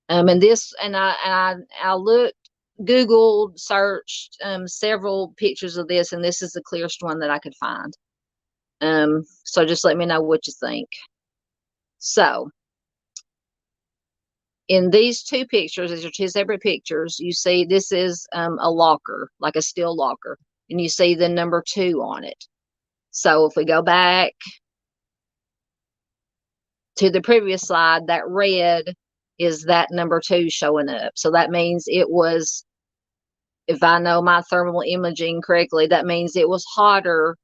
And this, and I looked, Googled, searched several pictures of this, and this is the clearest one that I could find. So just let me know what you think. So in these 2 pictures, these are 2 separate pictures. You see this is a locker, like a steel locker, and you see the number 2 on it. So if we go back to the previous slide, that red is that number 2 showing up. So that means it was, if I know my thermal imaging correctly, that means it was hotter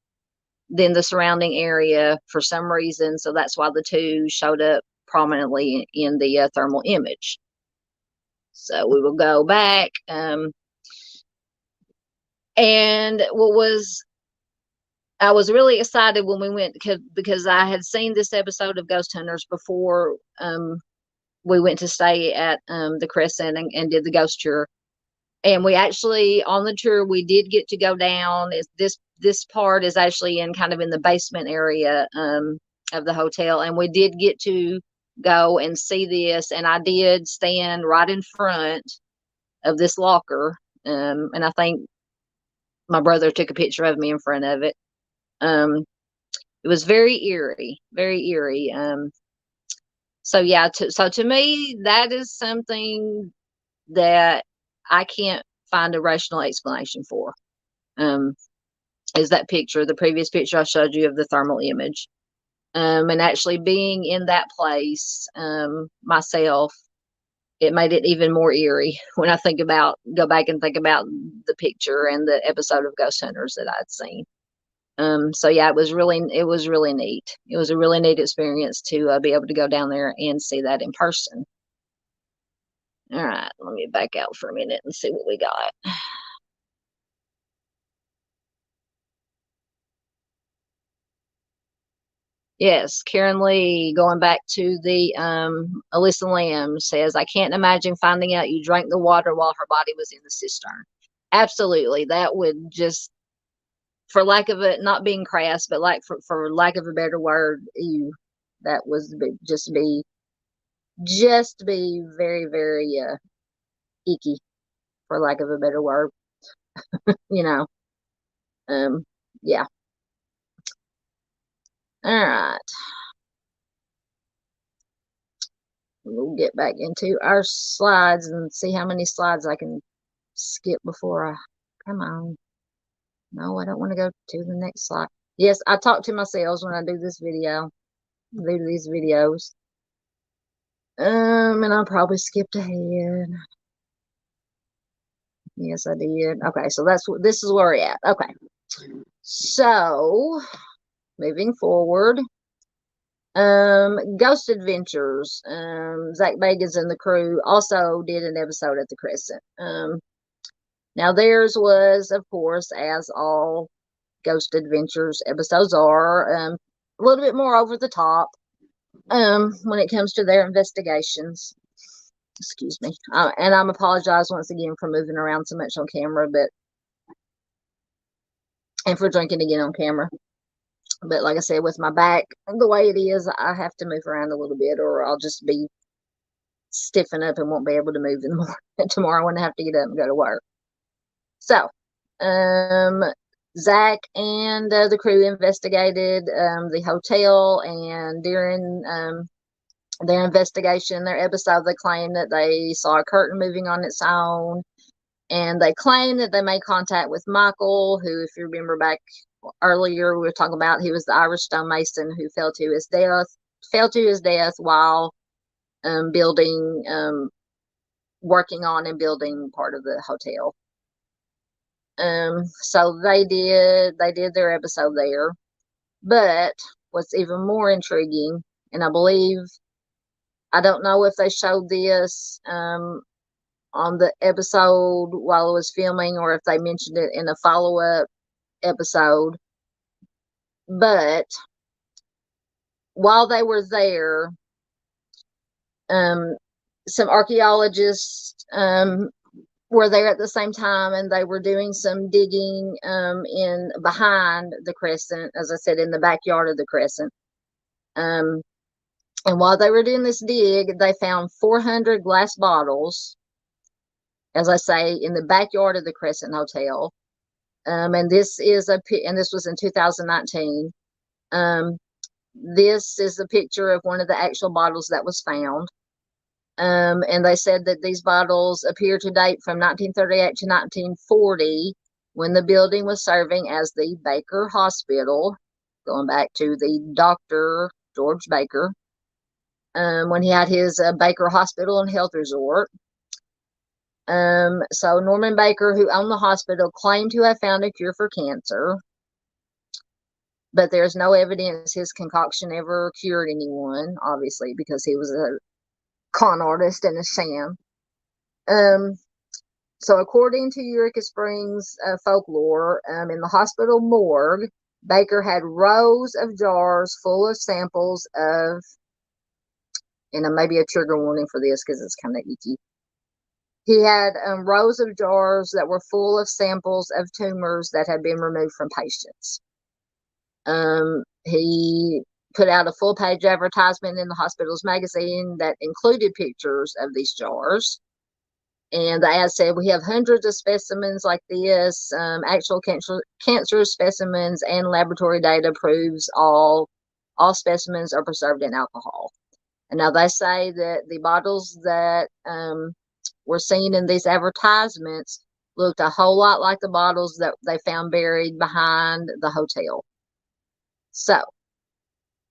than the surrounding area for some reason. So that's why the 2 showed up prominently in the thermal image. So we will go back. And I was really excited when we went because I had seen this episode of Ghost Hunters before we went to stay at the Crescent and did the ghost tour. And we actually, on the tour, we did get to go down. This part is actually in kind of in the basement area of the hotel. And we did get to go and see this. And I did stand right in front of this locker. And I think my brother took a picture of me in front of it. It was very eerie, very eerie. So yeah, so to me, that is something that I can't find a rational explanation for. Is that picture, the previous picture I showed you of the thermal image. And actually being in that place myself, it made it even more eerie when I go back and think about the picture and the episode of Ghost Hunters that I'd seen. So yeah, it was really neat. It was a really neat experience to be able to go down there and see that in person. All right, let me back out for a minute and see what we got. Yes, Karen Lee, going back to the Alyssa Lamb says, I can't imagine finding out you drank the water while her body was in the cistern. Absolutely. That would just, for lack of it, not being crass, but like for lack of a better word, that was just be very, very icky, for lack of a better word. you know. Yeah. All right. We'll get back into our slides and see how many slides I can skip before come on. No, I don't want to go to the next slide. Yes, I talk to myself when I do these videos. And I probably skipped ahead. Yes, I did. Okay, so this is where we're at. Okay. So, moving forward. Ghost Adventures. Zach Bagans and the crew also did an episode at the Crescent. Now theirs was, of course, as all Ghost Adventures episodes are a little bit more over the top when it comes to their investigations. Excuse me. And I'm apologize once again for moving around so much on camera, and for drinking again on camera. But like I said, with my back the way it is, I have to move around a little bit, or I'll just be stiffen up and won't be able to move in the morning. Tomorrow when I have to get up and go to work. So, Zach and the crew investigated the hotel, and during their investigation, their episode, they claimed that they saw a curtain moving on its own, and they claimed that they made contact with Michael, who, if you remember back earlier, we were talking about, he was the Irish stonemason who fell to his death while building, working on and building part of the hotel. So they did their episode there. But what's even more intriguing, and I don't know if they showed this on the episode while it was filming, or if they mentioned it in a follow-up episode, but while they were there, some archaeologists were there at the same time, and they were doing some digging in behind the crescent, as I said, in the backyard of the crescent. And while they were doing this dig, they found 400 glass bottles, as I say, in the backyard of the Crescent Hotel. And this was in 2019. This is a picture of one of the actual bottles that was found. And they said that these bottles appear to date from 1938 to 1940, when the building was serving as the Baker Hospital, going back to the Dr. George Baker, when he had his Baker Hospital and Health Resort. So Norman Baker, who owned the hospital, claimed to have found a cure for cancer, but there's no evidence his concoction ever cured anyone, obviously, because he was a con artist and a sham. So according to Eureka Springs folklore, in the hospital morgue, Baker had rows of jars full of samples of, and maybe a trigger warning for this because it's kind of icky. He had rows of jars that were full of samples of tumors that had been removed from patients. He put out a full-page advertisement in the hospital's magazine that included pictures of these jars. And the ad said, "We have hundreds of specimens like this. Actual cancer specimens, and laboratory data proves all specimens are preserved in alcohol." And now they say that the bottles that were seen in these advertisements looked a whole lot like the bottles that they found buried behind the hotel. So,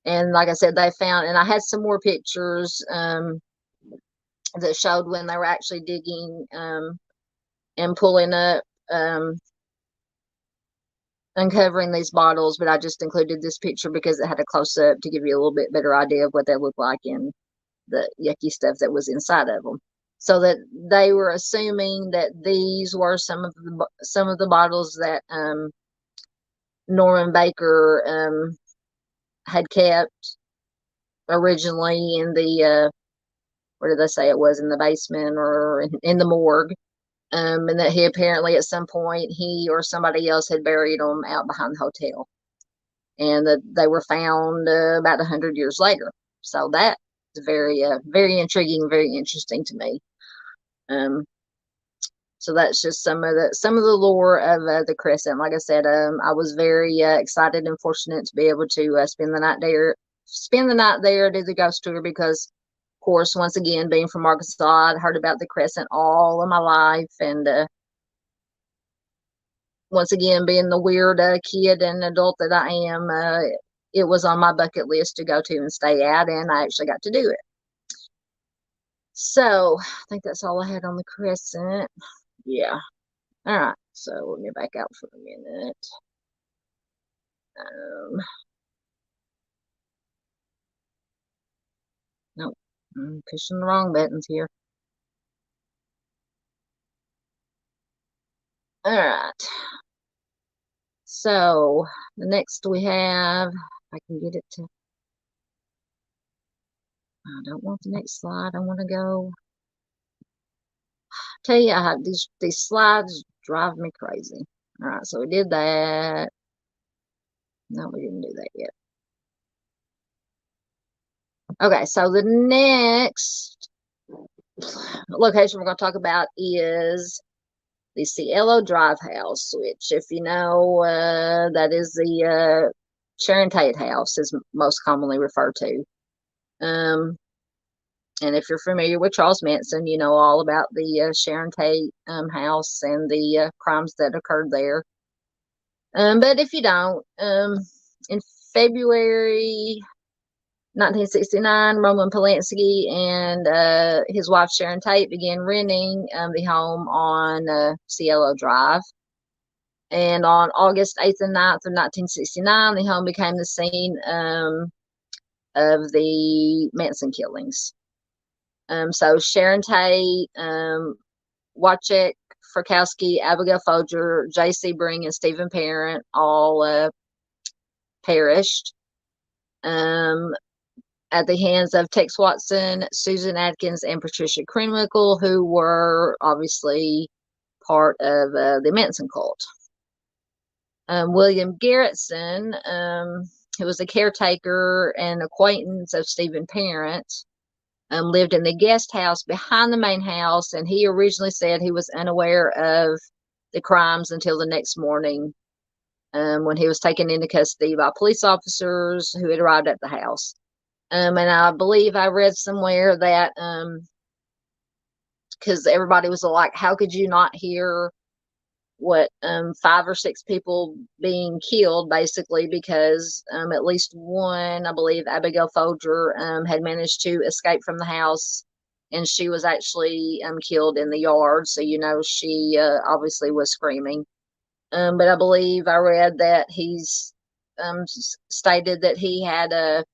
and like I said, they found, and I had some more pictures that showed when they were actually digging and pulling up, uncovering these bottles, but I just included this picture because it had a close-up to give you a little bit better idea of what they looked like and the yucky stuff that was inside of them. So that they were assuming that these were some of the bottles that Norman Baker had kept originally in the where did they say it was, in the basement or in the morgue, and that he apparently at some point, he or somebody else had buried them out behind the hotel, and that they were found about 100 years later. So that is very very intriguing, very interesting to me. So that's just some of the lore of the Crescent. Like I said, I was very excited and fortunate to be able to spend the night there, do the ghost tour, because, of course, once again, being from Arkansas, I'd heard about the Crescent all of my life, and once again, being the weird kid and adult that I am, it was on my bucket list to go to and stay at, and I actually got to do it. So I think that's all I had on the Crescent. Yeah. All right. So let me back out for a minute. Nope. I'm pushing the wrong buttons here. All right. So the next we have, I can get it to, I don't want the next slide. I want to go, tell you, these slides drive me crazy. All right, so we did that. No, we didn't do that yet. Okay, so the next location we're going to talk about is the Cielo Drive house, which, if you know, that is the Sharon Tate house, is most commonly referred to. And if you're familiar with Charles Manson, you know all about the Sharon Tate house and the crimes that occurred there. But if you don't, in February 1969, Roman Polanski and his wife Sharon Tate began renting the home on Cielo Drive. And on August 8th and 9th of 1969, the home became the scene of the Manson killings. So Sharon Tate, Wojciech Frykowski, Abigail Folger, J.C. Bring, and Stephen Parent all perished at the hands of Tex Watson, Susan Atkins, and Patricia Krenwinkel, who were obviously part of the Manson cult. William Garrettson, who was a caretaker and acquaintance of Stephen Parent, lived in the guest house behind the main house, and he originally said he was unaware of the crimes until the next morning, when he was taken into custody by police officers who had arrived at the house. And I believe I read somewhere that because everybody was like, how could you not hear what 5 or 6 people being killed, basically, because at least one, I believe Abigail Folger, had managed to escape from the house, and she was actually killed in the yard. So she obviously was screaming. But I believe I read that he's stated that he had a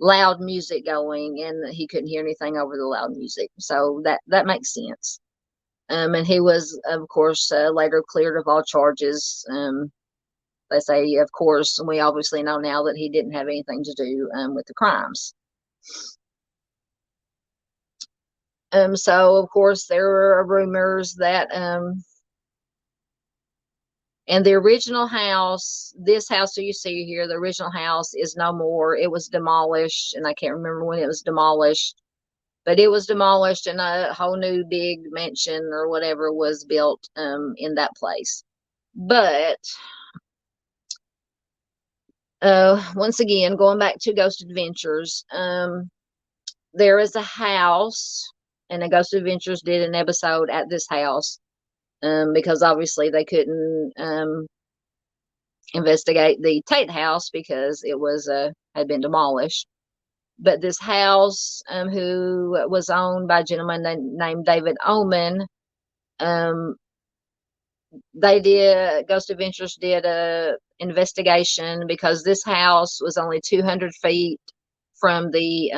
loud music going and that he couldn't hear anything over the loud music. So that makes sense. And he was, of course, later cleared of all charges. They say, of course, and we obviously know now that he didn't have anything to do with the crimes. So, of course, there were rumors that, and the original house, this house that you see here, the original house is no more. It was demolished, and I can't remember when it was demolished. But it was demolished and a whole new big mansion or whatever was built in that place. But once again, going back to Ghost Adventures, there is a house, and the Ghost Adventures did an episode at this house because obviously they couldn't investigate the Tate house because it was had been demolished. But this house, who was owned by a gentleman named David Oman, Ghost Adventures did a investigation because this house was only 200 feet from the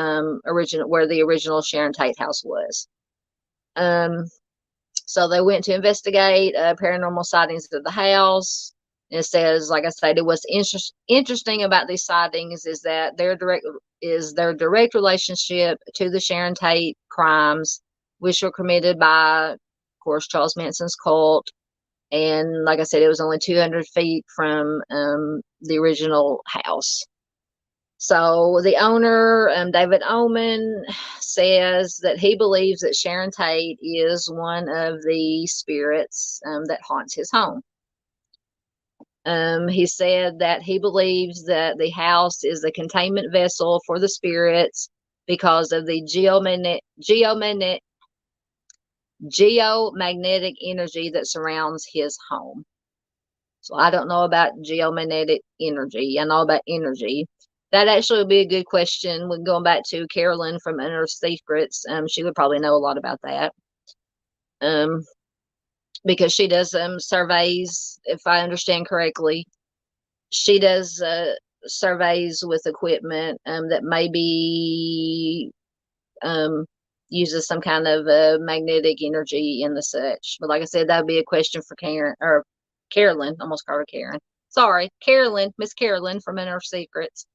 original, where the original Sharon Tate house was. So they went to investigate paranormal sightings of the house. And it says, like I said, what's interesting about these sightings is that their direct relationship to the Sharon Tate crimes, which were committed by, of course, Charles Manson's cult. And like I said, it was only 200 feet from the original house. So the owner, David Oman, says that he believes that Sharon Tate is one of the spirits that haunts his home. He said that he believes that the house is a containment vessel for the spirits because of the geomagnetic energy that surrounds his home. So I don't know about geomagnetic energy. I know about energy. That actually would be a good question when going back to Carolyn from Unearthed Secrets. She would probably know a lot about that. Because she does surveys, if I understand correctly. She does surveys with equipment that maybe uses some kind of magnetic energy and the such. But like I said, that would be a question for Karen or Carolyn. I almost called her Karen. Sorry, Carolyn, Miss Carolyn from Unearthed Secrets.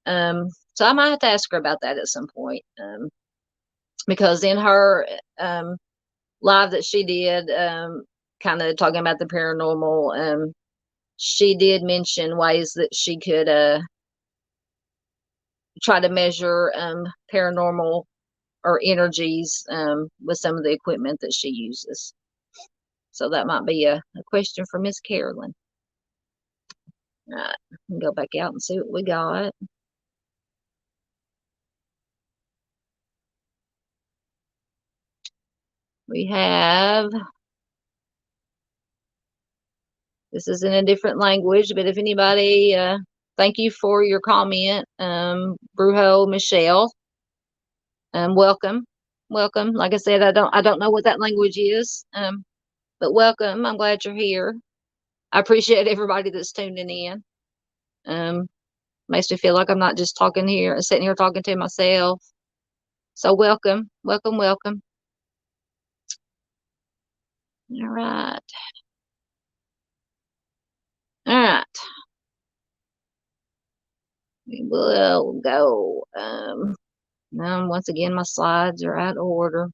So I might have to ask her about that at some point. Because in her live that she did, kind of talking about the paranormal, she did mention ways that she could try to measure paranormal or energies with some of the equipment that she uses. So that might be a question for Miss Carolyn. All right, go back out and see what we got. We have, this is in a different language, but if anybody, thank you for your comment, Brujo Michelle. Welcome, welcome. Like I said, I don't know what that language is, but welcome. I'm glad you're here. I appreciate everybody that's tuning in. Makes me feel like I'm not just talking here, sitting here talking to myself. So welcome, welcome, welcome. All right. All right. We will go. Now, once again, my slides are out of order.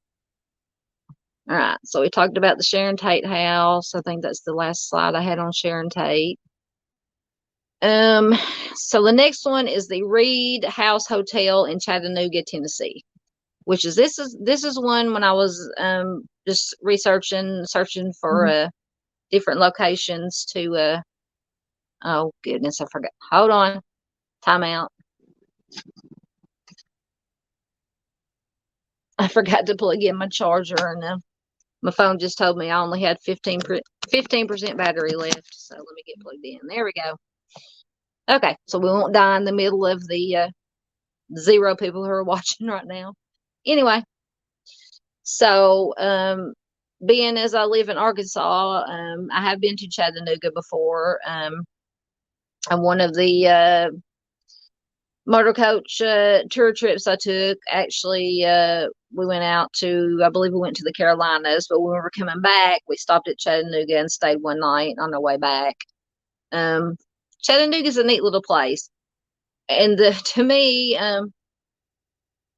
All right. So we talked about the Sharon Tate house. I think that's the last slide I had on Sharon Tate. So the next one is the Reed House Hotel in Chattanooga, Tennessee, which is this is one when I was just searching for different locations to oh goodness, I forgot. Hold on. Time out. I forgot to plug in my charger, and my phone just told me I only had 15% battery left. So let me get plugged in. There we go. Okay, so we won't die in the middle of the 0 people who are watching right now. Anyway, so being as I live in Arkansas, I have been to Chattanooga before. And one of the motor coach tour trips I took, actually, we went out to, I believe we went to the Carolinas, but when we were coming back, we stopped at Chattanooga and stayed one night on our way back. Chattanooga is a neat little place. And to me,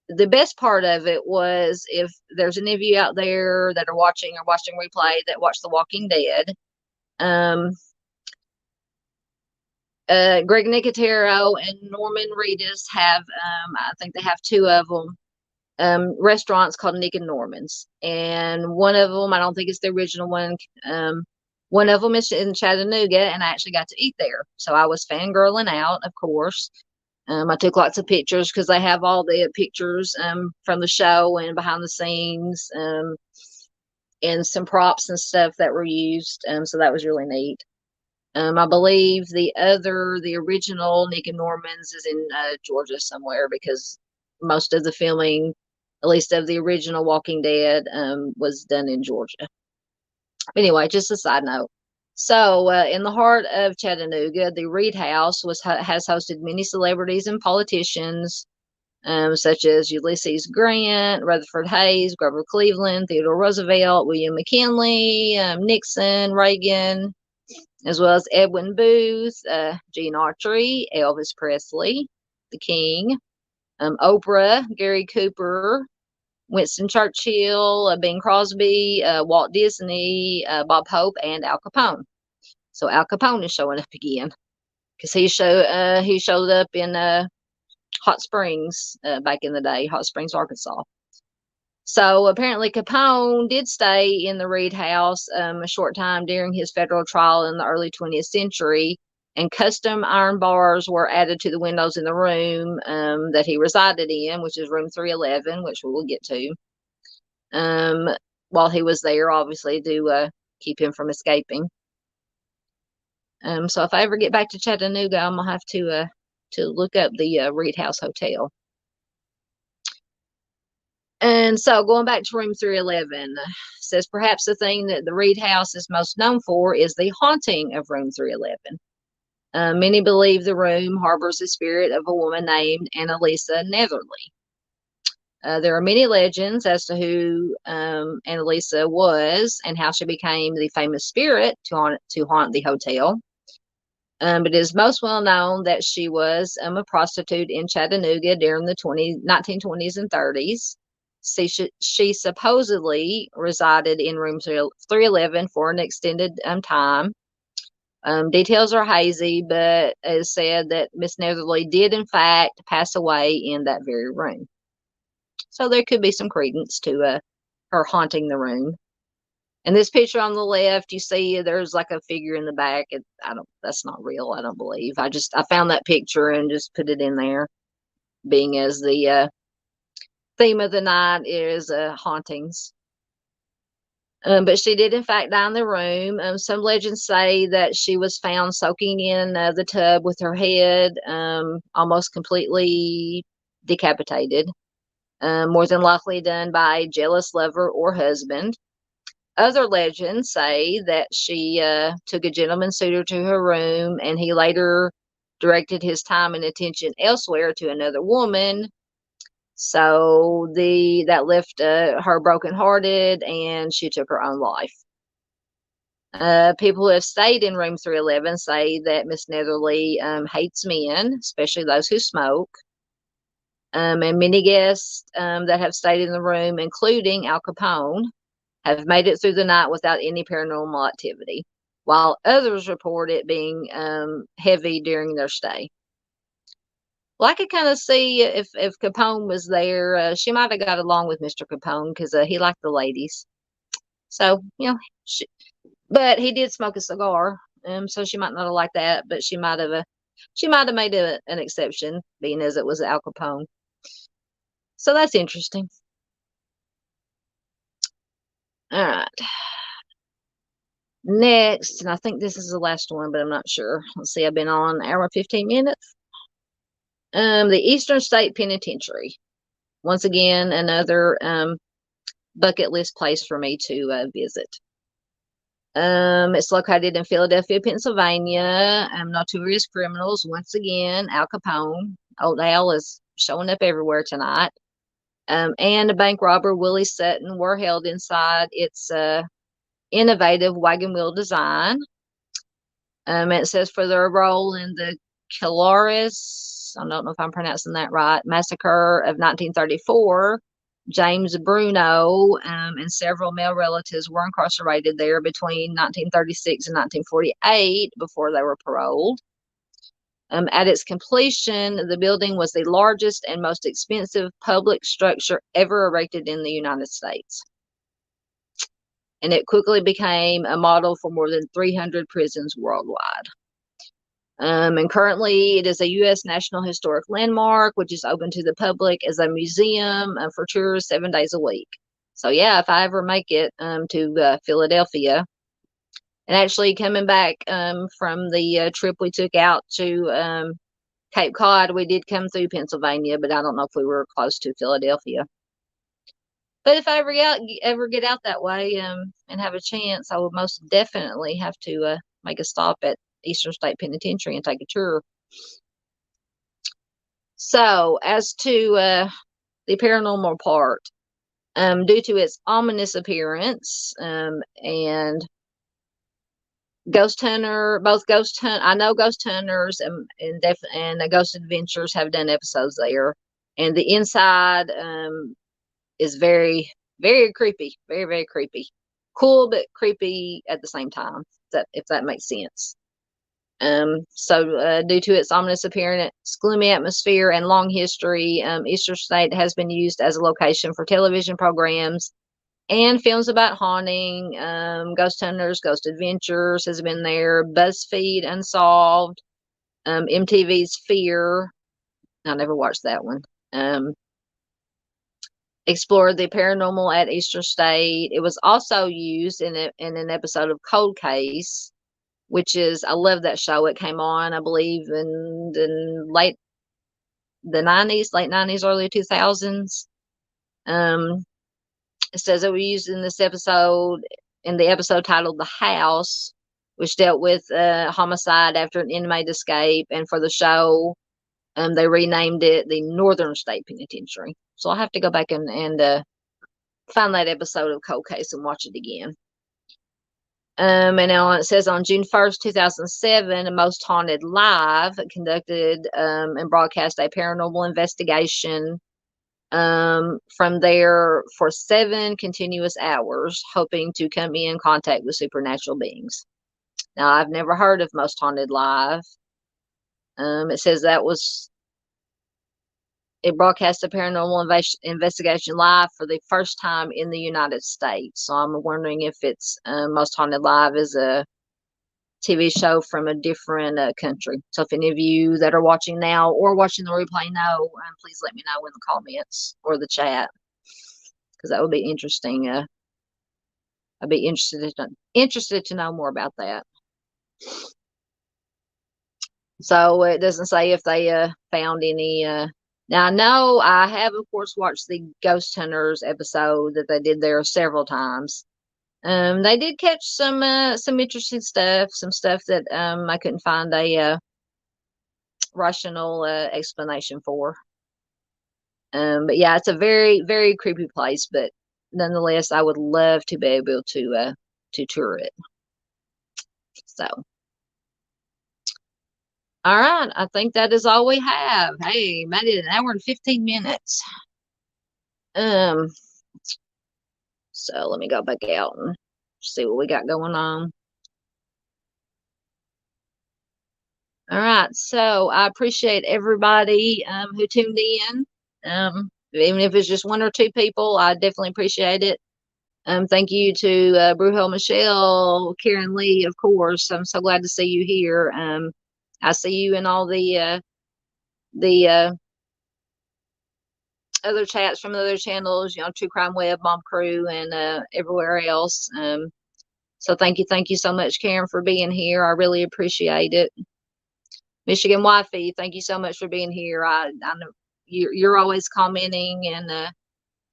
the best part of it was, if there's any of you out there that are watching replay that watch The Walking Dead, Greg Nicotero and Norman Reedus have, I think they have 2 of them, restaurants called Nick and Norman's. And one of them, I don't think it's the original one. One of them is in Chattanooga, and I actually got to eat there. So I was fangirling out, of course. I took lots of pictures because they have all the pictures from the show and behind the scenes, and some props and stuff that were used. So that was really neat. I believe the original Nick and Norman's is in Georgia somewhere, because most of the filming, at least of the original Walking Dead, was done in Georgia. Anyway, just a side note. So, in the heart of Chattanooga, the Reed House has hosted many celebrities and politicians, such as Ulysses Grant, Rutherford Hayes, Grover Cleveland, Theodore Roosevelt, William McKinley, Nixon, Reagan, as well as Edwin Booth, Gene Autry, Elvis Presley, the King, Oprah, Gary Cooper, Winston Churchill, Bing Crosby, Walt Disney, Bob Hope, and Al Capone. So Al Capone is showing up again, because he showed up in Hot Springs back in the day, Hot Springs, Arkansas. So apparently Capone did stay in the Reed House a short time during his federal trial in the early 20th century, and custom iron bars were added to the windows in the room that he resided in, which is room 311, which we will get to, while he was there, obviously, to keep him from escaping. So if I ever get back to Chattanooga, I'm going to have to look up the Reed House Hotel. And so going back to room 311, says perhaps the thing that the Reed House is most known for is the haunting of room 311. Many believe the room harbors the spirit of a woman named Annalisa Netherly. There are many legends as to who Annalisa was and how she became the famous spirit to haunt the hotel. It is most well known that she was a prostitute in Chattanooga during the 1920s and 30s. She supposedly resided in room 311 for an extended time. Details are hazy, but it's said that Miss Netherly did, in fact, pass away in that very room. So there could be some credence to her haunting the room. And this picture on the left, you see there's like a figure in the back. That's not real, I don't believe. I found that picture and just put it in there, being as the theme of the night is hauntings. But she did, in fact, die in the room. Some legends say that she was found soaking in the tub with her head almost completely decapitated, more than likely done by a jealous lover or husband. Other legends say that she took a gentleman suitor to her room, and he later directed his time and attention elsewhere to another woman. So that left her brokenhearted, and she took her own life. People who have stayed in room 311 say that Miss Netherly hates men, especially those who smoke. And many guests that have stayed in the room, including Al Capone, have made it through the night without any paranormal activity, while others report it being heavy during their stay. Well, I could kind of see if Capone was there, she might have got along with Mr. Capone because he liked the ladies. So, but he did smoke a cigar, so she might not have liked that, but she might have made an exception, being as it was Al Capone. So that's interesting. All right. Next, and I think this is the last one, but I'm not sure. Let's see, I've been on an hour and 15 minutes. The Eastern State Penitentiary. Once again, another bucket list place for me to visit. It's located in Philadelphia, Pennsylvania. Notorious criminals, once again, Al Capone. Old Al is showing up everywhere tonight. And a bank robber, Willie Sutton, were held inside its innovative wagon wheel design. It says for their role in the Killaris, I don't know if I'm pronouncing that right, massacre of 1934, James Bruno and several male relatives were incarcerated there between 1936 and 1948 before they were paroled. At its completion, the building was the largest and most expensive public structure ever erected in the United States. And it quickly became a model for more than 300 prisons worldwide. And currently, it is a U.S. National Historic Landmark, which is open to the public as a museum for tours 7 days a week. So, yeah, if I ever make it to Philadelphia, and actually coming back from the trip we took out to Cape Cod, we did come through Pennsylvania, but I don't know if we were close to Philadelphia. But if I ever get out that way and have a chance, I would most definitely have to make a stop at Eastern State Penitentiary and take a tour. So, as to the paranormal part, due to its ominous appearance and Ghost Hunter, I know Ghost Hunters and Ghost Adventures have done episodes there, and the inside is very, very creepy, very, very creepy, cool but creepy at the same time. If that makes sense. So due to its ominous appearance, gloomy atmosphere, and long history, Eastern State has been used as a location for television programs and films about haunting. Ghost Hunters, Ghost Adventures has been there. BuzzFeed Unsolved, MTV's Fear. I never watched that one. Explored the paranormal at Eastern State. It was also used in an episode of Cold Case, which is, I love that show. It came on, I believe, in the late 90s, early 2000s. It says it was used in this episode, in the episode titled The House, which dealt with homicide after an inmate escape. And for the show, they renamed it the Northern State Penitentiary. So I'll have to go back and find that episode of Cold Case and watch it again. And now it says on June 1st, 2007, Most Haunted Live conducted and broadcast a paranormal investigation from there for 7 continuous hours, hoping to come in contact with supernatural beings. Now, I've never heard of Most Haunted Live. It says it broadcast a paranormal investigation live for the first time in the United States. So I'm wondering if it's Most Haunted Live is a TV show from a different country. So if any of you that are watching now or watching the replay know, please let me know in the comments or the chat, because that would be interesting. I'd be interested to know more about that. So it doesn't say if they found any. Now I know I have, of course, watched the Ghost Hunters episode that they did there several times. They did catch some interesting stuff, some stuff that I couldn't find a rational explanation for. But yeah, it's a very, very creepy place. But nonetheless, I would love to be able to tour it. So, all right, I think that is all we have. Hey, made it an hour and 15 minutes. So let me go back out and see what we got going on. All right, so I appreciate everybody who tuned in. Even if it's just 1 or 2 people, I definitely appreciate it. Thank you to Brujo Michelle, Karen Lee, of course. I'm so glad to see you here. I see you in all the other chats from the other channels, True Crime Web, Mom Crew, and everywhere else. So thank you so much, Karen, for being here. I really appreciate it. Michigan Wifey, thank you so much for being here. I know you're always commenting and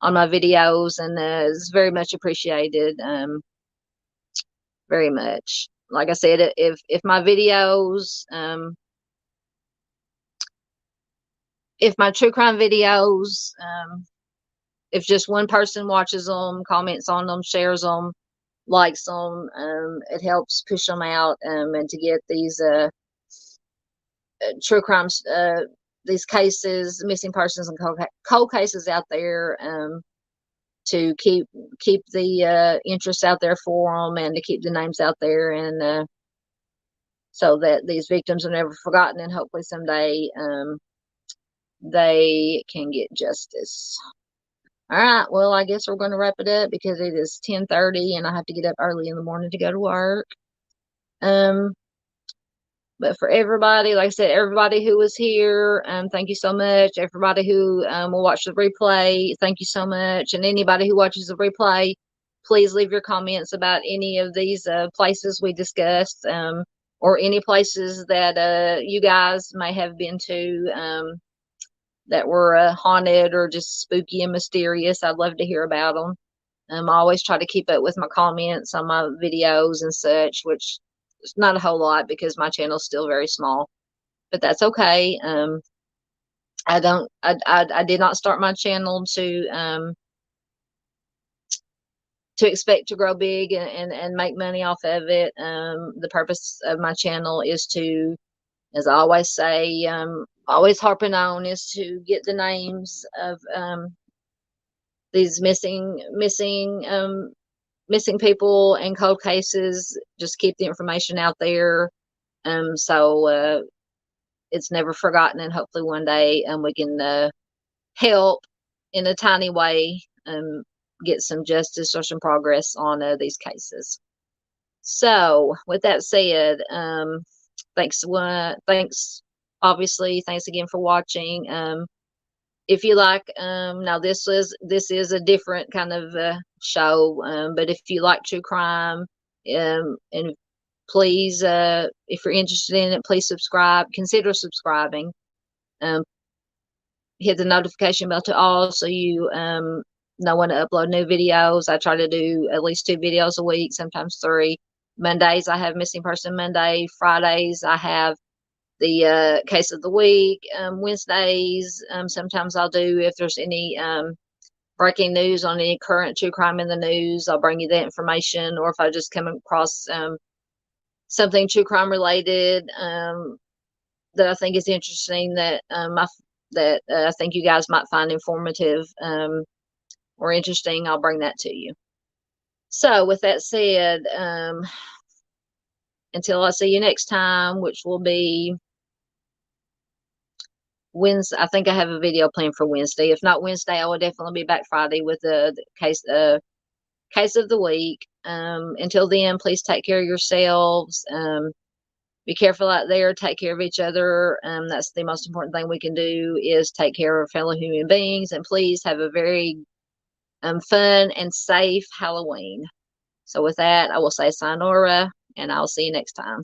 on my videos, and it's very much appreciated. Very much. Like I said, if my videos, if my true crime videos, if just one person watches them, comments on them, shares them, likes them, it helps push them out, and to get these true crimes, these cases, missing persons and cold cases out there, to keep the interest out there for them, and to keep the names out there, and so that these victims are never forgotten, and hopefully someday they can get justice. All right, well, I guess we're going to wrap it up because it is 10:30 and I have to get up early in the morning to go to work. But for everybody, like I said, everybody who was here, thank you so much. Everybody who will watch the replay, thank you so much. And anybody who watches the replay, please leave your comments about any of these places we discussed, or any places that you guys may have been to that were haunted or just spooky and mysterious. I'd love to hear about them. I always try to keep up with my comments on my videos and such, which is not a whole lot because my channel is still very small, but that's okay. I did not start my channel to expect to grow big and make money off of it. The purpose of my channel is to, as I always say, always harping on, is to get the names of these missing people and cold cases, just keep the information out there, so it's never forgotten, and hopefully one day we can help in a tiny way get some justice or some progress on these cases. So with that said, thanks obviously, thanks again for watching. If you like, now this is a different kind of show, but if you like true crime, and please, if you're interested in it, please subscribe. Consider subscribing. Hit the notification bell to all, so you know when to upload new videos. I try to do at least 2 videos a week, sometimes 3. Mondays I have Missing Person Monday. Fridays I have the case of the week. Wednesdays, sometimes I'll do, if there's any breaking news on any current true crime in the news, I'll bring you that information. Or if I just come across something true crime related that I think is interesting, that I think you guys might find informative or interesting, I'll bring that to you. So with that said, until I see you next time, which will be Wednesday. I think I have a video planned for Wednesday. If not Wednesday, I will definitely be back Friday with the case of the week. Until then, please take care of yourselves. Be careful out there. Take care of each other. That's the most important thing we can do, is take care of fellow human beings. And please have a very fun and safe Halloween. So with that, I will say sayonara, and I'll see you next time.